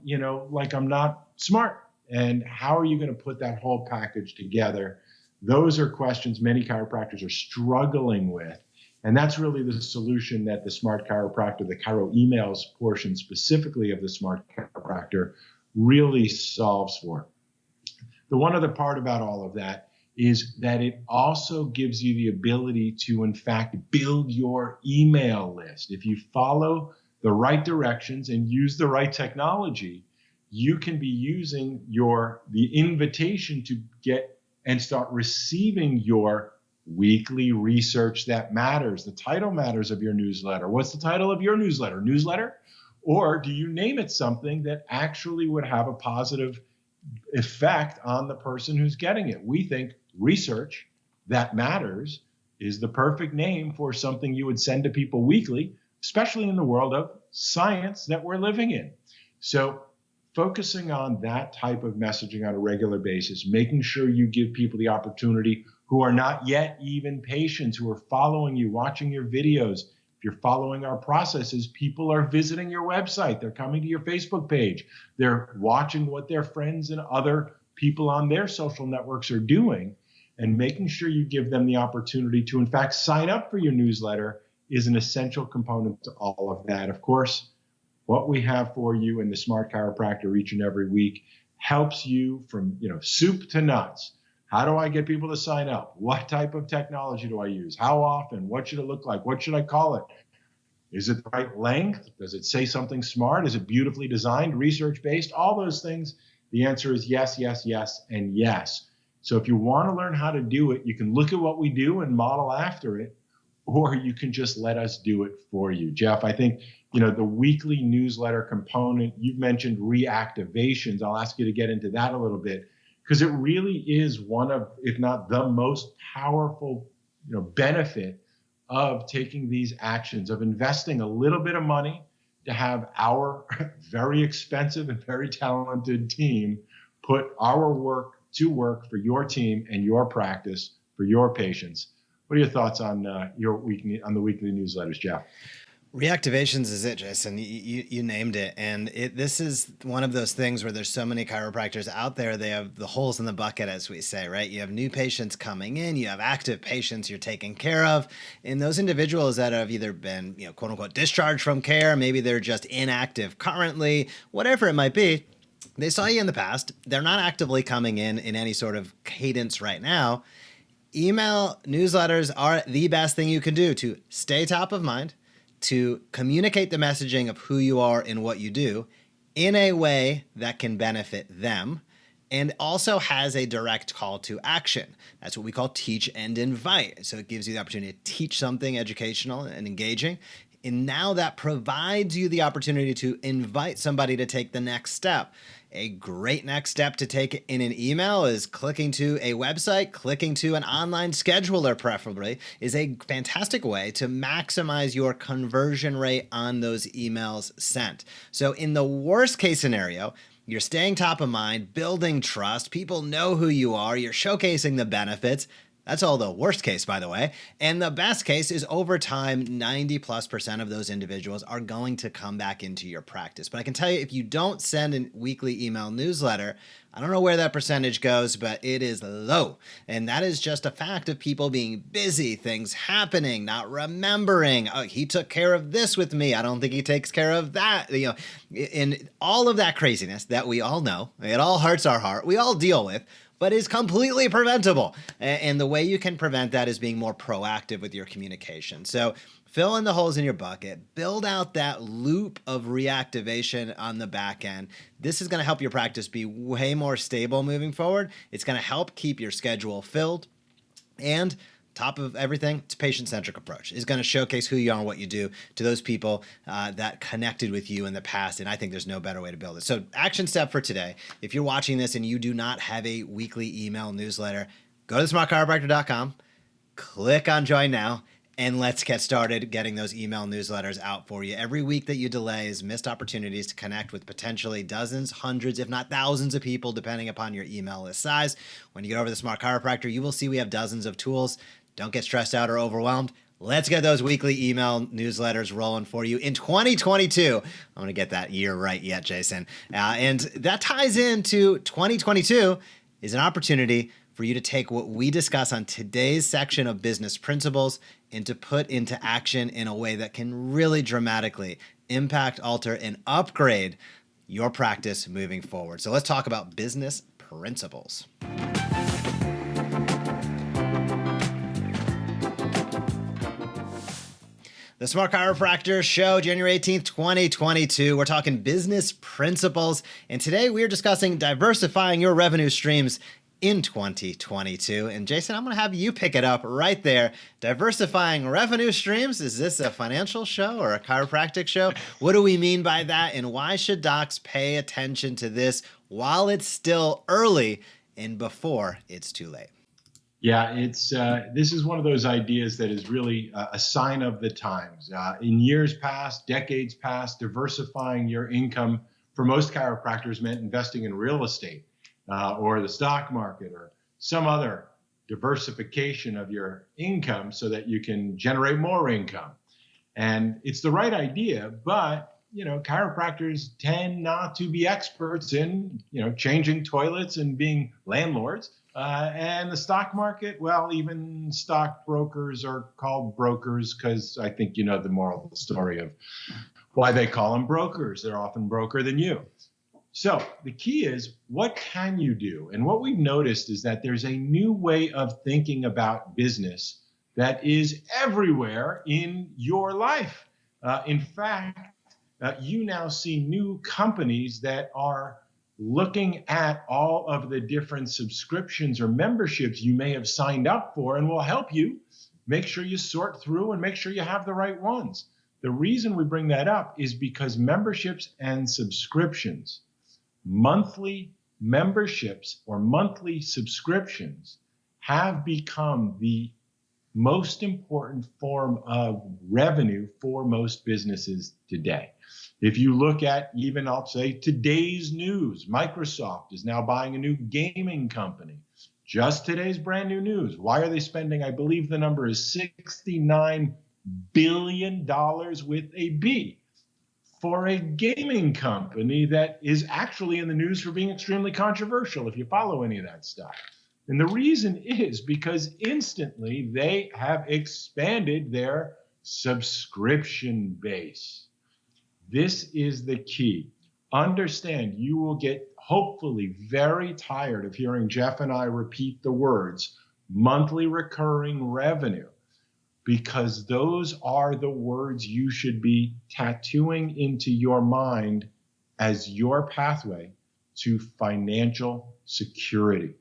like I'm not smart? And how are you going to put that whole package together? Those are questions many chiropractors are struggling with. And that's really the solution that the Smart Chiropractor, the Chiro emails portion specifically of the Smart Chiropractor, really solves for. The one other part about all of that is that it also gives you the ability to, in fact, build your email list. If you follow the right directions and use the right technology, you can be using the invitation to get and start receiving your weekly research that matters. The title matters of your newsletter. What's the title of your newsletter? Newsletter? Or do you name it something that actually would have a positive effect on the person who's getting it? We think research that matters is the perfect name for something you would send to people weekly, especially in the world of science that we're living in. So focusing on that type of messaging on a regular basis, making sure you give people the opportunity who are not yet even patients, who are following you, watching your videos. If you're following our processes, people are visiting your website. They're coming to your Facebook page. They're watching what their friends and other people on their social networks are doing, and making sure you give them the opportunity to, in fact, sign up for your newsletter is an essential component to all of that. Of course, what we have for you in the Smart Chiropractor each and every week helps you from, soup to nuts. How do I get people to sign up? What type of technology do I use? How often? What should it look like? What should I call it? Is it the right length? Does it say something smart? Is it beautifully designed, research-based? All those things. The answer is yes, yes, yes, and yes. So if you want to learn how to do it, you can look at what we do and model after it, or you can just let us do it for you. Jeff, I think, the weekly newsletter component, you've mentioned reactivations. I'll ask you to get into that a little bit, because it really is one of, if not the most powerful, benefit of taking these actions, of investing a little bit of money to have our very expensive and very talented team put our work to work for your team and your practice for your patients. What are your thoughts on the weekly newsletters, Jeff? Reactivations is it, Jason. You named it. And this is one of those things where there's so many chiropractors out there. They have the holes in the bucket, as we say, right? You have new patients coming in. You have active patients you're taking care of. And those individuals that have either been, quote unquote, discharged from care, maybe they're just inactive currently, whatever it might be, they saw you in the past. They're not actively coming in any sort of cadence right now. Email newsletters are the best thing you can do to stay top of mind, to communicate the messaging of who you are and what you do in a way that can benefit them, and also has a direct call to action. That's what we call teach and invite. So it gives you the opportunity to teach something educational and engaging. And now that provides you the opportunity to invite somebody to take the next step. A great next step to take in an email is clicking to a website, clicking to an online scheduler preferably, is a fantastic way to maximize your conversion rate on those emails sent. So in the worst case scenario, you're staying top of mind, building trust, people know who you are, you're showcasing the benefits. That's all the worst case, by the way. And the best case is over time, 90+% of those individuals are going to come back into your practice. But I can tell you, if you don't send a weekly email newsletter, I don't know where that percentage goes, but it is low. And that is just a fact of people being busy, things happening, not remembering. Oh, he took care of this with me. I don't think he takes care of that. And all of that craziness that we all know, it all hurts our heart. We all deal with, but is completely preventable. And the way you can prevent that is being more proactive with your communication. So fill in the holes in your bucket, build out that loop of reactivation on the back end. This is going to help your practice be way more stable moving forward. It's going to help keep your schedule filled. And top of everything, it's a patient-centric approach. It's going to showcase who you are and what you do to those people that connected with you in the past. And I think there's no better way to build it. So action step for today, if you're watching this and you do not have a weekly email newsletter, go to smartchiropractor.com, click on join now, and let's get started getting those email newsletters out for you. Every week that you delay is missed opportunities to connect with potentially dozens, hundreds, if not thousands of people, depending upon your email list size. When you get over to the Smart Chiropractor, you will see we have dozens of tools. Don't get stressed out or overwhelmed. Let's get those weekly email newsletters rolling for you in 2022. I'm going to get that year right yet, Jason. And that ties into 2022 is an opportunity for you to take what we discuss on today's section of business principles and to put into action in a way that can really dramatically impact, alter, and upgrade your practice moving forward. So let's talk about business principles. The Smart Chiropractor Show, January 18th, 2022. We're talking business principles. And today we are discussing diversifying your revenue streams in 2022. And Jason, I'm going to have you pick it up right there. Diversifying revenue streams. Is this a financial show or a chiropractic show? What do we mean by that? And why should docs pay attention to this while it's still early and before it's too late? Yeah, this is one of those ideas that is really a sign of the times. In years past, decades past, diversifying your income for most chiropractors meant investing in real estate or the stock market or some other diversification of your income so that you can generate more income. And it's the right idea, but chiropractors tend not to be experts in changing toilets and being landlords. And the stock market, well, even stockbrokers are called brokers because I think you know the moral of the story of why they call them brokers. They're often broker than you. So the key is, what can you do? And what we've noticed is that there's a new way of thinking about business that is everywhere in your life. In fact, you now see new companies that are looking at all of the different subscriptions or memberships you may have signed up for and will help you make sure you sort through and make sure you have the right ones. The reason we bring that up is because memberships and subscriptions, monthly memberships or monthly subscriptions have become the most important form of revenue for most businesses today. If you look at even, I'll say, today's news, Microsoft is now buying a new gaming company. Just today's brand new news. Why are they spending, I believe the number is $69 billion with a B for a gaming company that is actually in the news for being extremely controversial if you follow any of that stuff. And the reason is because instantly they have expanded their subscription base. This is the key. Understand, you will get hopefully very tired of hearing Jeff and I repeat the words monthly recurring revenue, because those are the words you should be tattooing into your mind as your pathway to financial security.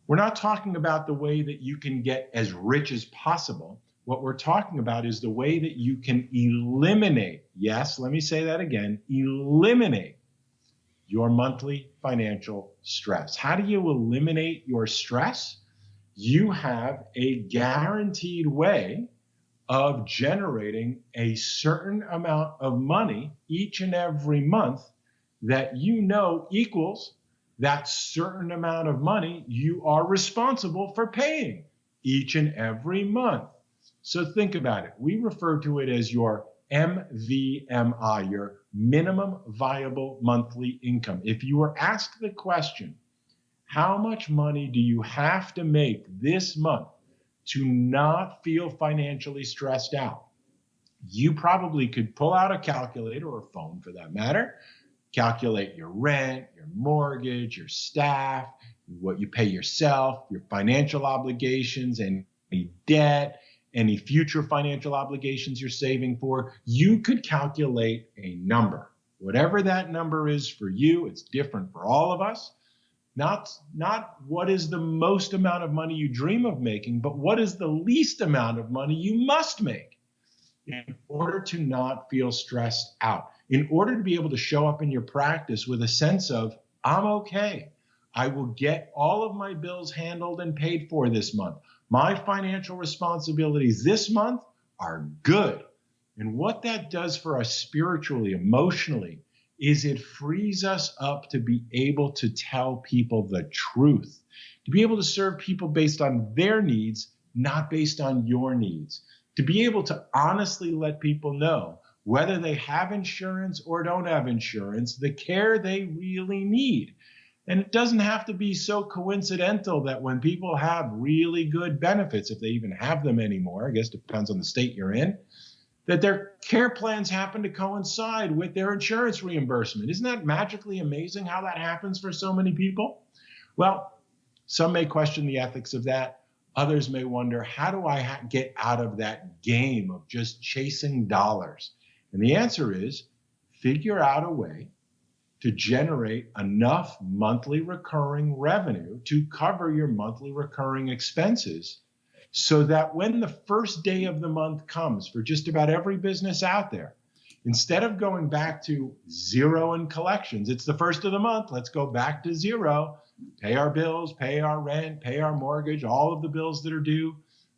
We're not talking about the way that you can get as rich as possible. What we're talking about is the way that you can eliminate, yes, let me say that again, eliminate your monthly financial stress. How do you eliminate your stress? You have a guaranteed way of generating a certain amount of money each and every month that equals that certain amount of money you are responsible for paying each and every month. So think about it. We refer to it as your MVMI, your minimum viable monthly income. If you were asked the question, how much money do you have to make this month to not feel financially stressed out? You probably could pull out a calculator or phone for that matter, calculate your rent, your mortgage, your staff, what you pay yourself, your financial obligations, any debt, any future financial obligations you're saving for. You could calculate a number. Whatever that number is for you, it's different for all of us. Not what is the most amount of money you dream of making, but what is the least amount of money you must make in order to not feel stressed out, in order to be able to show up in your practice with a sense of, I'm okay. I will get all of my bills handled and paid for this month. My financial responsibilities this month are good. And what that does for us spiritually, emotionally, is it frees us up to be able to tell people the truth, to be able to serve people based on their needs, not based on your needs, to be able to honestly let people know whether they have insurance or don't have insurance, the care they really need. And it doesn't have to be so coincidental that when people have really good benefits, if they even have them anymore, I guess it depends on the state you're in, that their care plans happen to coincide with their insurance reimbursement. Isn't that magically amazing how that happens for so many people? Well, some may question the ethics of that. Others may wonder, how do I get out of that game of just chasing dollars? And the answer is, figure out a way to generate enough monthly recurring revenue to cover your monthly recurring expenses, so that when the first day of the month comes for just about every business out there, instead of going back to zero in collections, it's the first of the month, let's go back to zero, pay our bills, pay our rent, pay our mortgage, all of the bills that are due,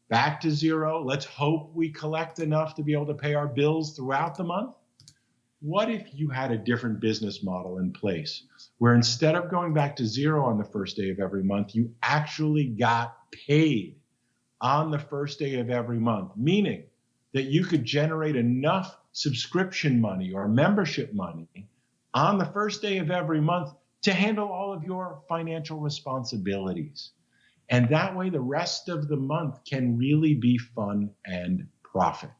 back to zero. Let's hope we collect enough to be able to pay our bills throughout the month. What if you had a different business model in place where instead of going back to zero on the first day of every month, you actually got paid on the first day of every month, meaning that you could generate enough subscription money or membership money on the first day of every month to handle all of your financial responsibilities. And that way, the rest of the month can really be fun and profit.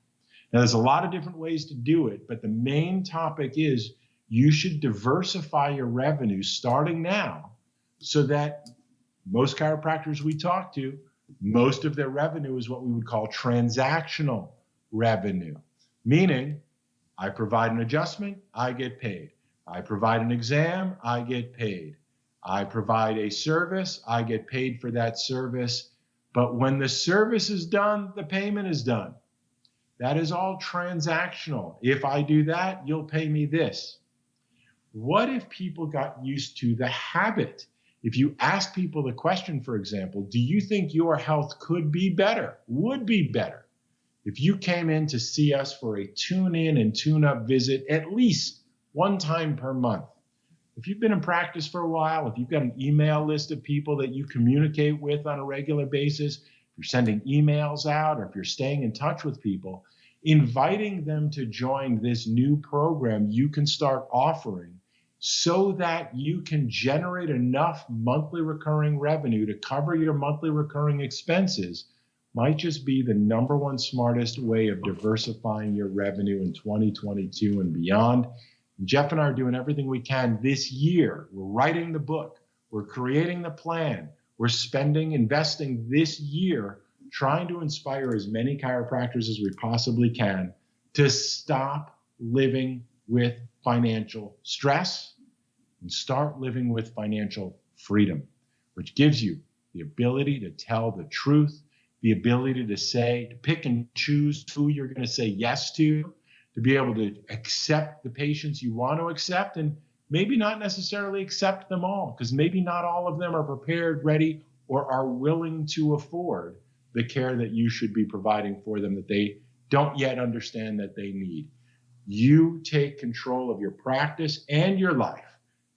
Now, there's a lot of different ways to do it, but the main topic is you should diversify your revenue starting now, so that most chiropractors we talk to, most of their revenue is what we would call transactional revenue, meaning I provide an adjustment, I get paid. I provide an exam, I get paid. I provide a service, I get paid for that service. But when the service is done, the payment is done. That is all transactional. If I do that, you'll pay me this. What if people got used to the habit? If you ask people the question, for example, do you think your health could be better, would be better, if you came in to see us for a tune-in and tune-up visit at least one time per month? If you've been in practice for a while, if you've got an email list of people that you communicate with on a regular basis, if you're sending emails out, or if you're staying in touch with people, inviting them to join this new program you can start offering so that you can generate enough monthly recurring revenue to cover your monthly recurring expenses might just be the number one smartest way of diversifying your revenue in 2022 and beyond. Jeff and I are doing everything we can this year. We're writing the book. We're creating the plan. We're investing this year, trying to inspire as many chiropractors as we possibly can to stop living with financial stress and start living with financial freedom, which gives you the ability to tell the truth, the ability to pick and choose who you're going to say yes to be able to accept the patients you want to accept, and maybe not necessarily accept them all, because maybe not all of them are prepared, ready, or are willing to afford the care that you should be providing for them that they don't yet understand that they need. You take control of your practice and your life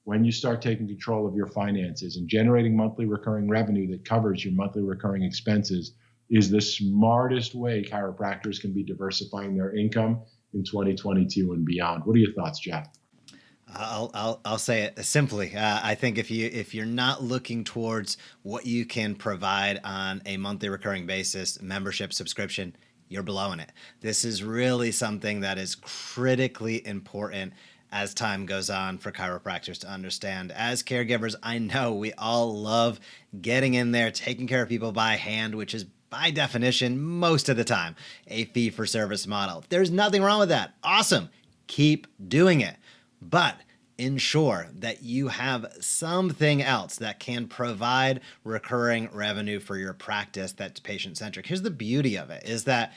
when you start taking control of your finances and generating monthly recurring revenue that covers your monthly recurring expenses is the smartest way chiropractors can be diversifying their income in 2022 and beyond. What are your thoughts, Jeff? I'll say it simply. I think if you're not looking towards what you can provide on a monthly recurring basis, membership, subscription, you're blowing it. This is really something that is critically important as time goes on for chiropractors to understand. As caregivers, I know we all love getting in there, taking care of people by hand, which is by definition, most of the time, a fee-for-service model. There's nothing wrong with that. Awesome. Keep doing it. But ensure that you have something else that can provide recurring revenue for your practice that's patient-centric. Here's the beauty of it, is that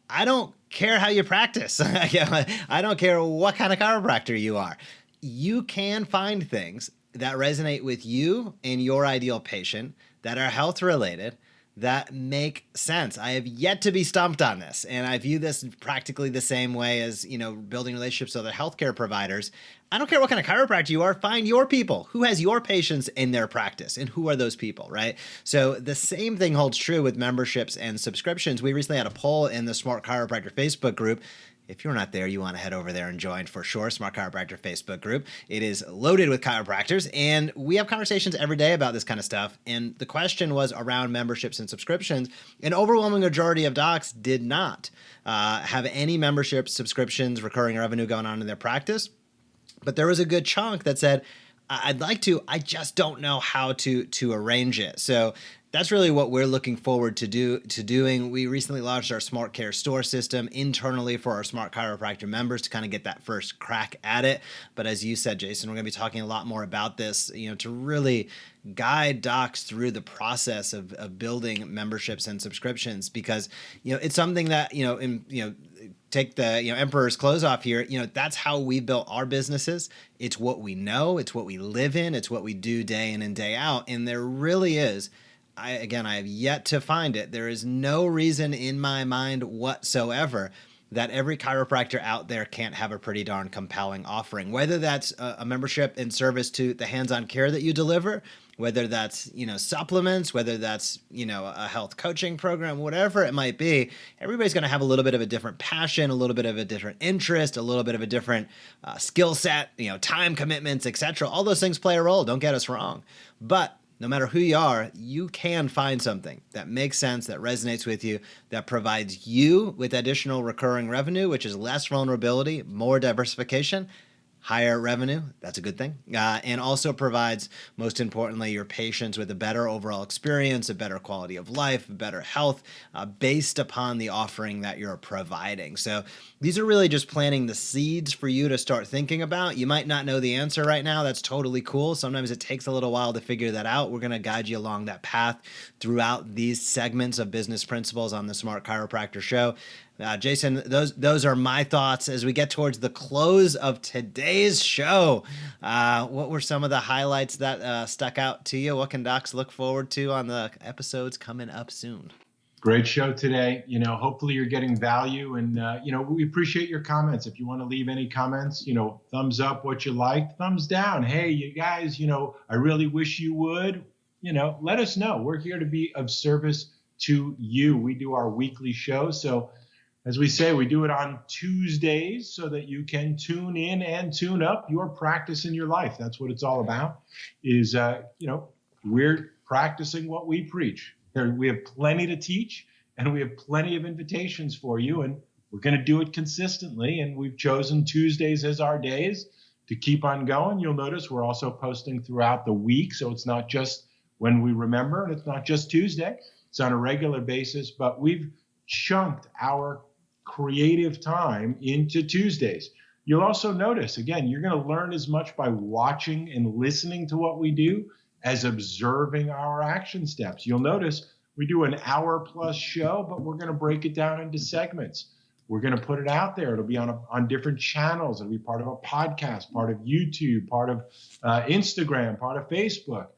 I don't care how you practice. I don't care what kind of chiropractor you are. You can find things that resonate with you and your ideal patient that are health-related, that make sense. I have yet to be stumped on this, and I view this practically the same way as, building relationships with other healthcare providers. I don't care what kind of chiropractor you are, find your people. Who has your patients in their practice, and who are those people, right? So the same thing holds true with memberships and subscriptions. We recently had a poll in the Smart Chiropractor Facebook group. If you're not there, you want to head over there and join for sure. Smart Chiropractor Facebook group. It is loaded with chiropractors, and we have conversations every day about this kind of stuff. And the question was around memberships and subscriptions. An overwhelming majority of docs did not have any memberships, subscriptions, recurring revenue going on in their practice. But there was a good chunk that said, I'd like to, I just don't know how to arrange it. So that's really what we're looking forward to doing. We recently launched our Smart Care store system internally for our Smart Chiropractor members to kind of get that first crack at it. But as you said, Jason, we're going to be talking a lot more about this, to really guide docs through the process of building memberships and subscriptions, because, it's something that, take the emperor's clothes off here. That's how we built our businesses. It's what we know. It's what we live in. It's what we do day in and day out. And there really is, I have yet to find it. There is no reason in my mind whatsoever that every chiropractor out there can't have a pretty darn compelling offering, whether that's a membership in service to the hands-on care that you deliver, whether that's, supplements, whether that's, a health coaching program, whatever it might be. Everybody's going to have a little bit of a different passion, a little bit of a different interest, a little bit of a different skill set, time commitments, etc. All those things play a role. Don't get us wrong. But no matter who you are, you can find something that makes sense, that resonates with you, that provides you with additional recurring revenue, which is less vulnerability, more diversification, higher revenue. That's a good thing. And also provides, most importantly, your patients with a better overall experience, a better quality of life, better health, based upon the offering that you're providing. So these are really just planting the seeds for you to start thinking about. You might not know the answer right now. That's totally cool. Sometimes it takes a little while to figure that out. We're going to guide you along that path throughout these segments of business principles on the Smart Chiropractor Show. Jason, those are my thoughts as we get towards the close of today's show. What were some of the highlights that stuck out to you? What can docs look forward to on the episodes coming up soon? Great show today. Hopefully you're getting value, and we appreciate your comments. If you want to leave any comments, thumbs up what you liked, thumbs down. Hey, you guys, I really wish you would, let us know. We're here to be of service to you. We do our weekly show. So as we say, we do it on Tuesdays so that you can tune in and tune up your practice in your life. That's what it's all about, is, we're practicing what we preach. We have plenty to teach, and we have plenty of invitations for you, and we're going to do it consistently. And we've chosen Tuesdays as our days to keep on going. You'll notice we're also posting throughout the week. So it's not just when we remember, and it's not just Tuesday. It's on a regular basis, but we've chunked our creative time into Tuesdays. You'll also notice, again, you're going to learn as much by watching and listening to what we do as observing our action steps. You'll notice we do an hour-plus show, but we're going to break it down into segments. We're going to put it out there. It'll be on different channels. It'll be part of a podcast, part of YouTube, part of Instagram, part of Facebook.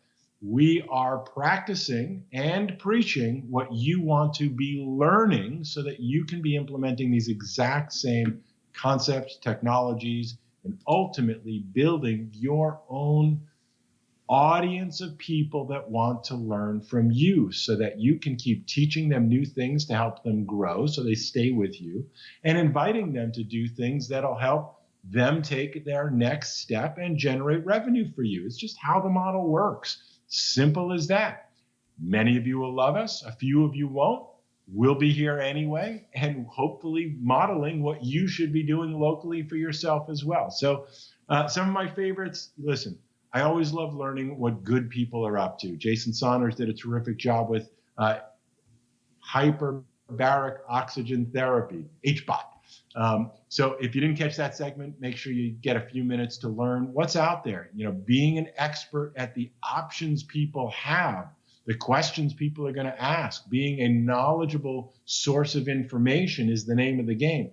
We are practicing and preaching what you want to be learning so that you can be implementing these exact same concepts, technologies, and ultimately building your own audience of people that want to learn from you so that you can keep teaching them new things to help them grow so they stay with you, and inviting them to do things that'll help them take their next step and generate revenue for you. It's just how the model works. Simple as that. Many of you will love us. A few of you won't. We'll be here anyway, and hopefully modeling what you should be doing locally for yourself as well. So some of my favorites, listen, I always love learning what good people are up to. Jason Saunders did a terrific job with hyperbaric oxygen therapy, HBOT. So if you didn't catch that segment, make sure you get a few minutes to learn what's out there. You know, being an expert at the options people have, the questions people are going to ask, being a knowledgeable source of information is the name of the game.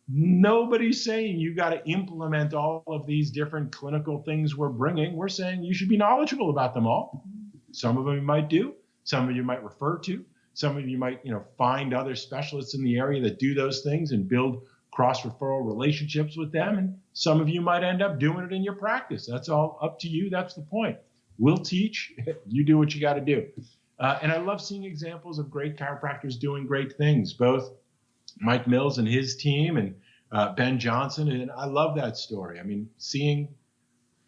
Nobody's saying you got to implement all of these different clinical things we're bringing. We're saying you should be knowledgeable about them all. Some of them you might do, some of you might refer to, some of you might, find other specialists in the area that do those things and build cross-referral relationships with them. And some of you might end up doing it in your practice. That's all up to you. That's the point. We'll teach. You do what you got to do. And I love seeing examples of great chiropractors doing great things, both Mike Mills and his team and Ben Johnson. And I love that story. I mean, seeing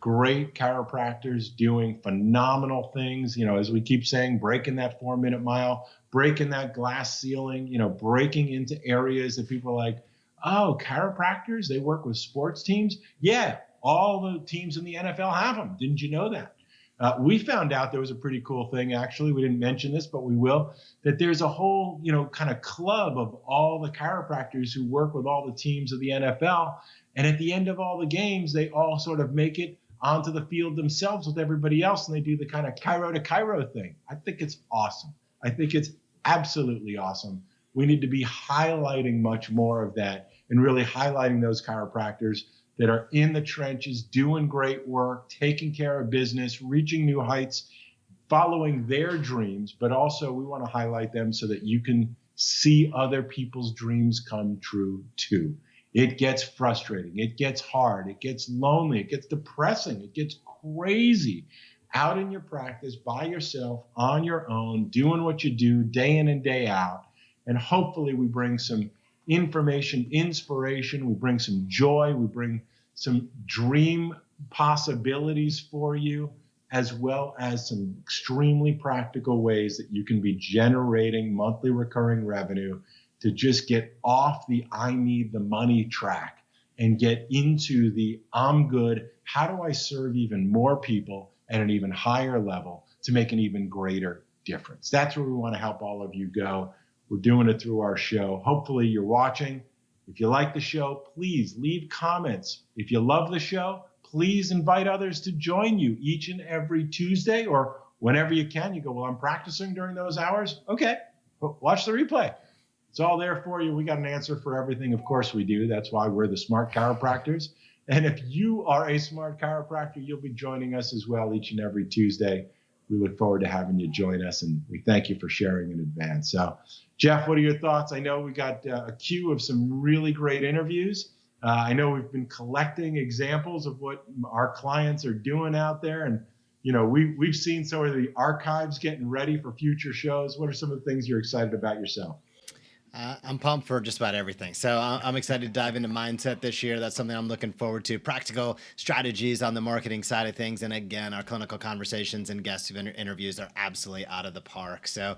great chiropractors doing phenomenal things, as we keep saying, breaking that 4-minute mile, breaking that glass ceiling, breaking into areas that people are like, oh, chiropractors, they work with sports teams? Yeah, all the teams in the NFL have them. Didn't you know that? We found out there was a pretty cool thing, actually. We didn't mention this, but we will, that there's a whole, kind of club of all the chiropractors who work with all the teams of the NFL. And at the end of all the games, they all sort of make it onto the field themselves with everybody else. And they do the kind of chiro to chiro thing. I think it's awesome. I think it's absolutely awesome. We need to be highlighting much more of that and really highlighting those chiropractors that are in the trenches, doing great work, taking care of business, reaching new heights, following their dreams. But also we want to highlight them so that you can see other people's dreams come true too. It gets frustrating. It gets hard. It gets lonely. It gets depressing. It gets crazy out in your practice by yourself, on your own, doing what you do day in and day out. And hopefully we bring some information, inspiration, we bring some joy, we bring some dream possibilities for you, as well as some extremely practical ways that you can be generating monthly recurring revenue to just get off the I need the money track and get into the I'm good, how do I serve even more people at an even higher level to make an even greater difference? That's where we want to help all of you go. We're doing it through our show. Hopefully you're watching. If you like the show, please leave comments. If you love the show, please invite others to join you each and every Tuesday or whenever you can. You go, well, I'm practicing during those hours. Okay, watch the replay. It's all there for you. We got an answer for everything. Of course we do. That's why we're the Smart Chiropractors. And if you are a Smart Chiropractor, you'll be joining us as well each and every Tuesday. We look forward to having you join us, and we thank you for sharing in advance. So, Jeff, what are your thoughts? I know we got a queue of some really great interviews. I know we've been collecting examples of what our clients are doing out there, and we've seen some of the archives getting ready for future shows. What are some of the things you're excited about yourself? I'm pumped for just about everything. So I'm excited to dive into mindset this year. That's something I'm looking forward to. Practical strategies on the marketing side of things. And again, our clinical conversations and guest interviews are absolutely out of the park. So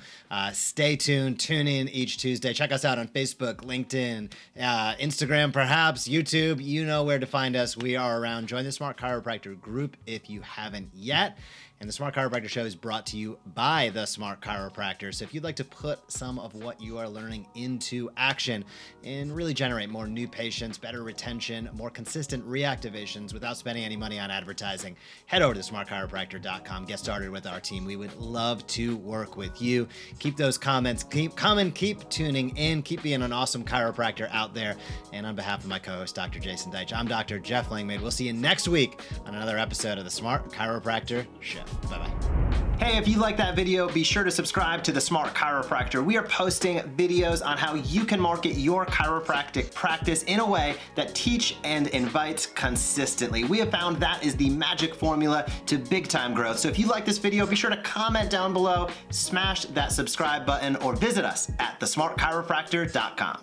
stay tuned. Tune in each Tuesday. Check us out on Facebook, LinkedIn, Instagram, perhaps, YouTube. You know where to find us. We are around. Join the Smart Chiropractor group if you haven't yet. And the Smart Chiropractor Show is brought to you by the Smart Chiropractor. So if you'd like to put some of what you are learning into action and really generate more new patients, better retention, more consistent reactivations without spending any money on advertising, head over to smartchiropractor.com. Get started with our team. We would love to work with you. Keep those comments coming. Keep tuning in. Keep being an awesome chiropractor out there. And on behalf of my co-host, Dr. Jason Deitch, I'm Dr. Jeff Langmaid. We'll see you next week on another episode of the Smart Chiropractor Show. Bye-bye. Hey, if you like that video, be sure to subscribe to the Smart Chiropractor. We are posting videos on how you can market your chiropractic practice in a way that teach and invites consistently. We have found that is the magic formula to big time growth. So if you like this video, be sure to comment down below, smash that subscribe button, or visit us at thesmartchiropractor.com.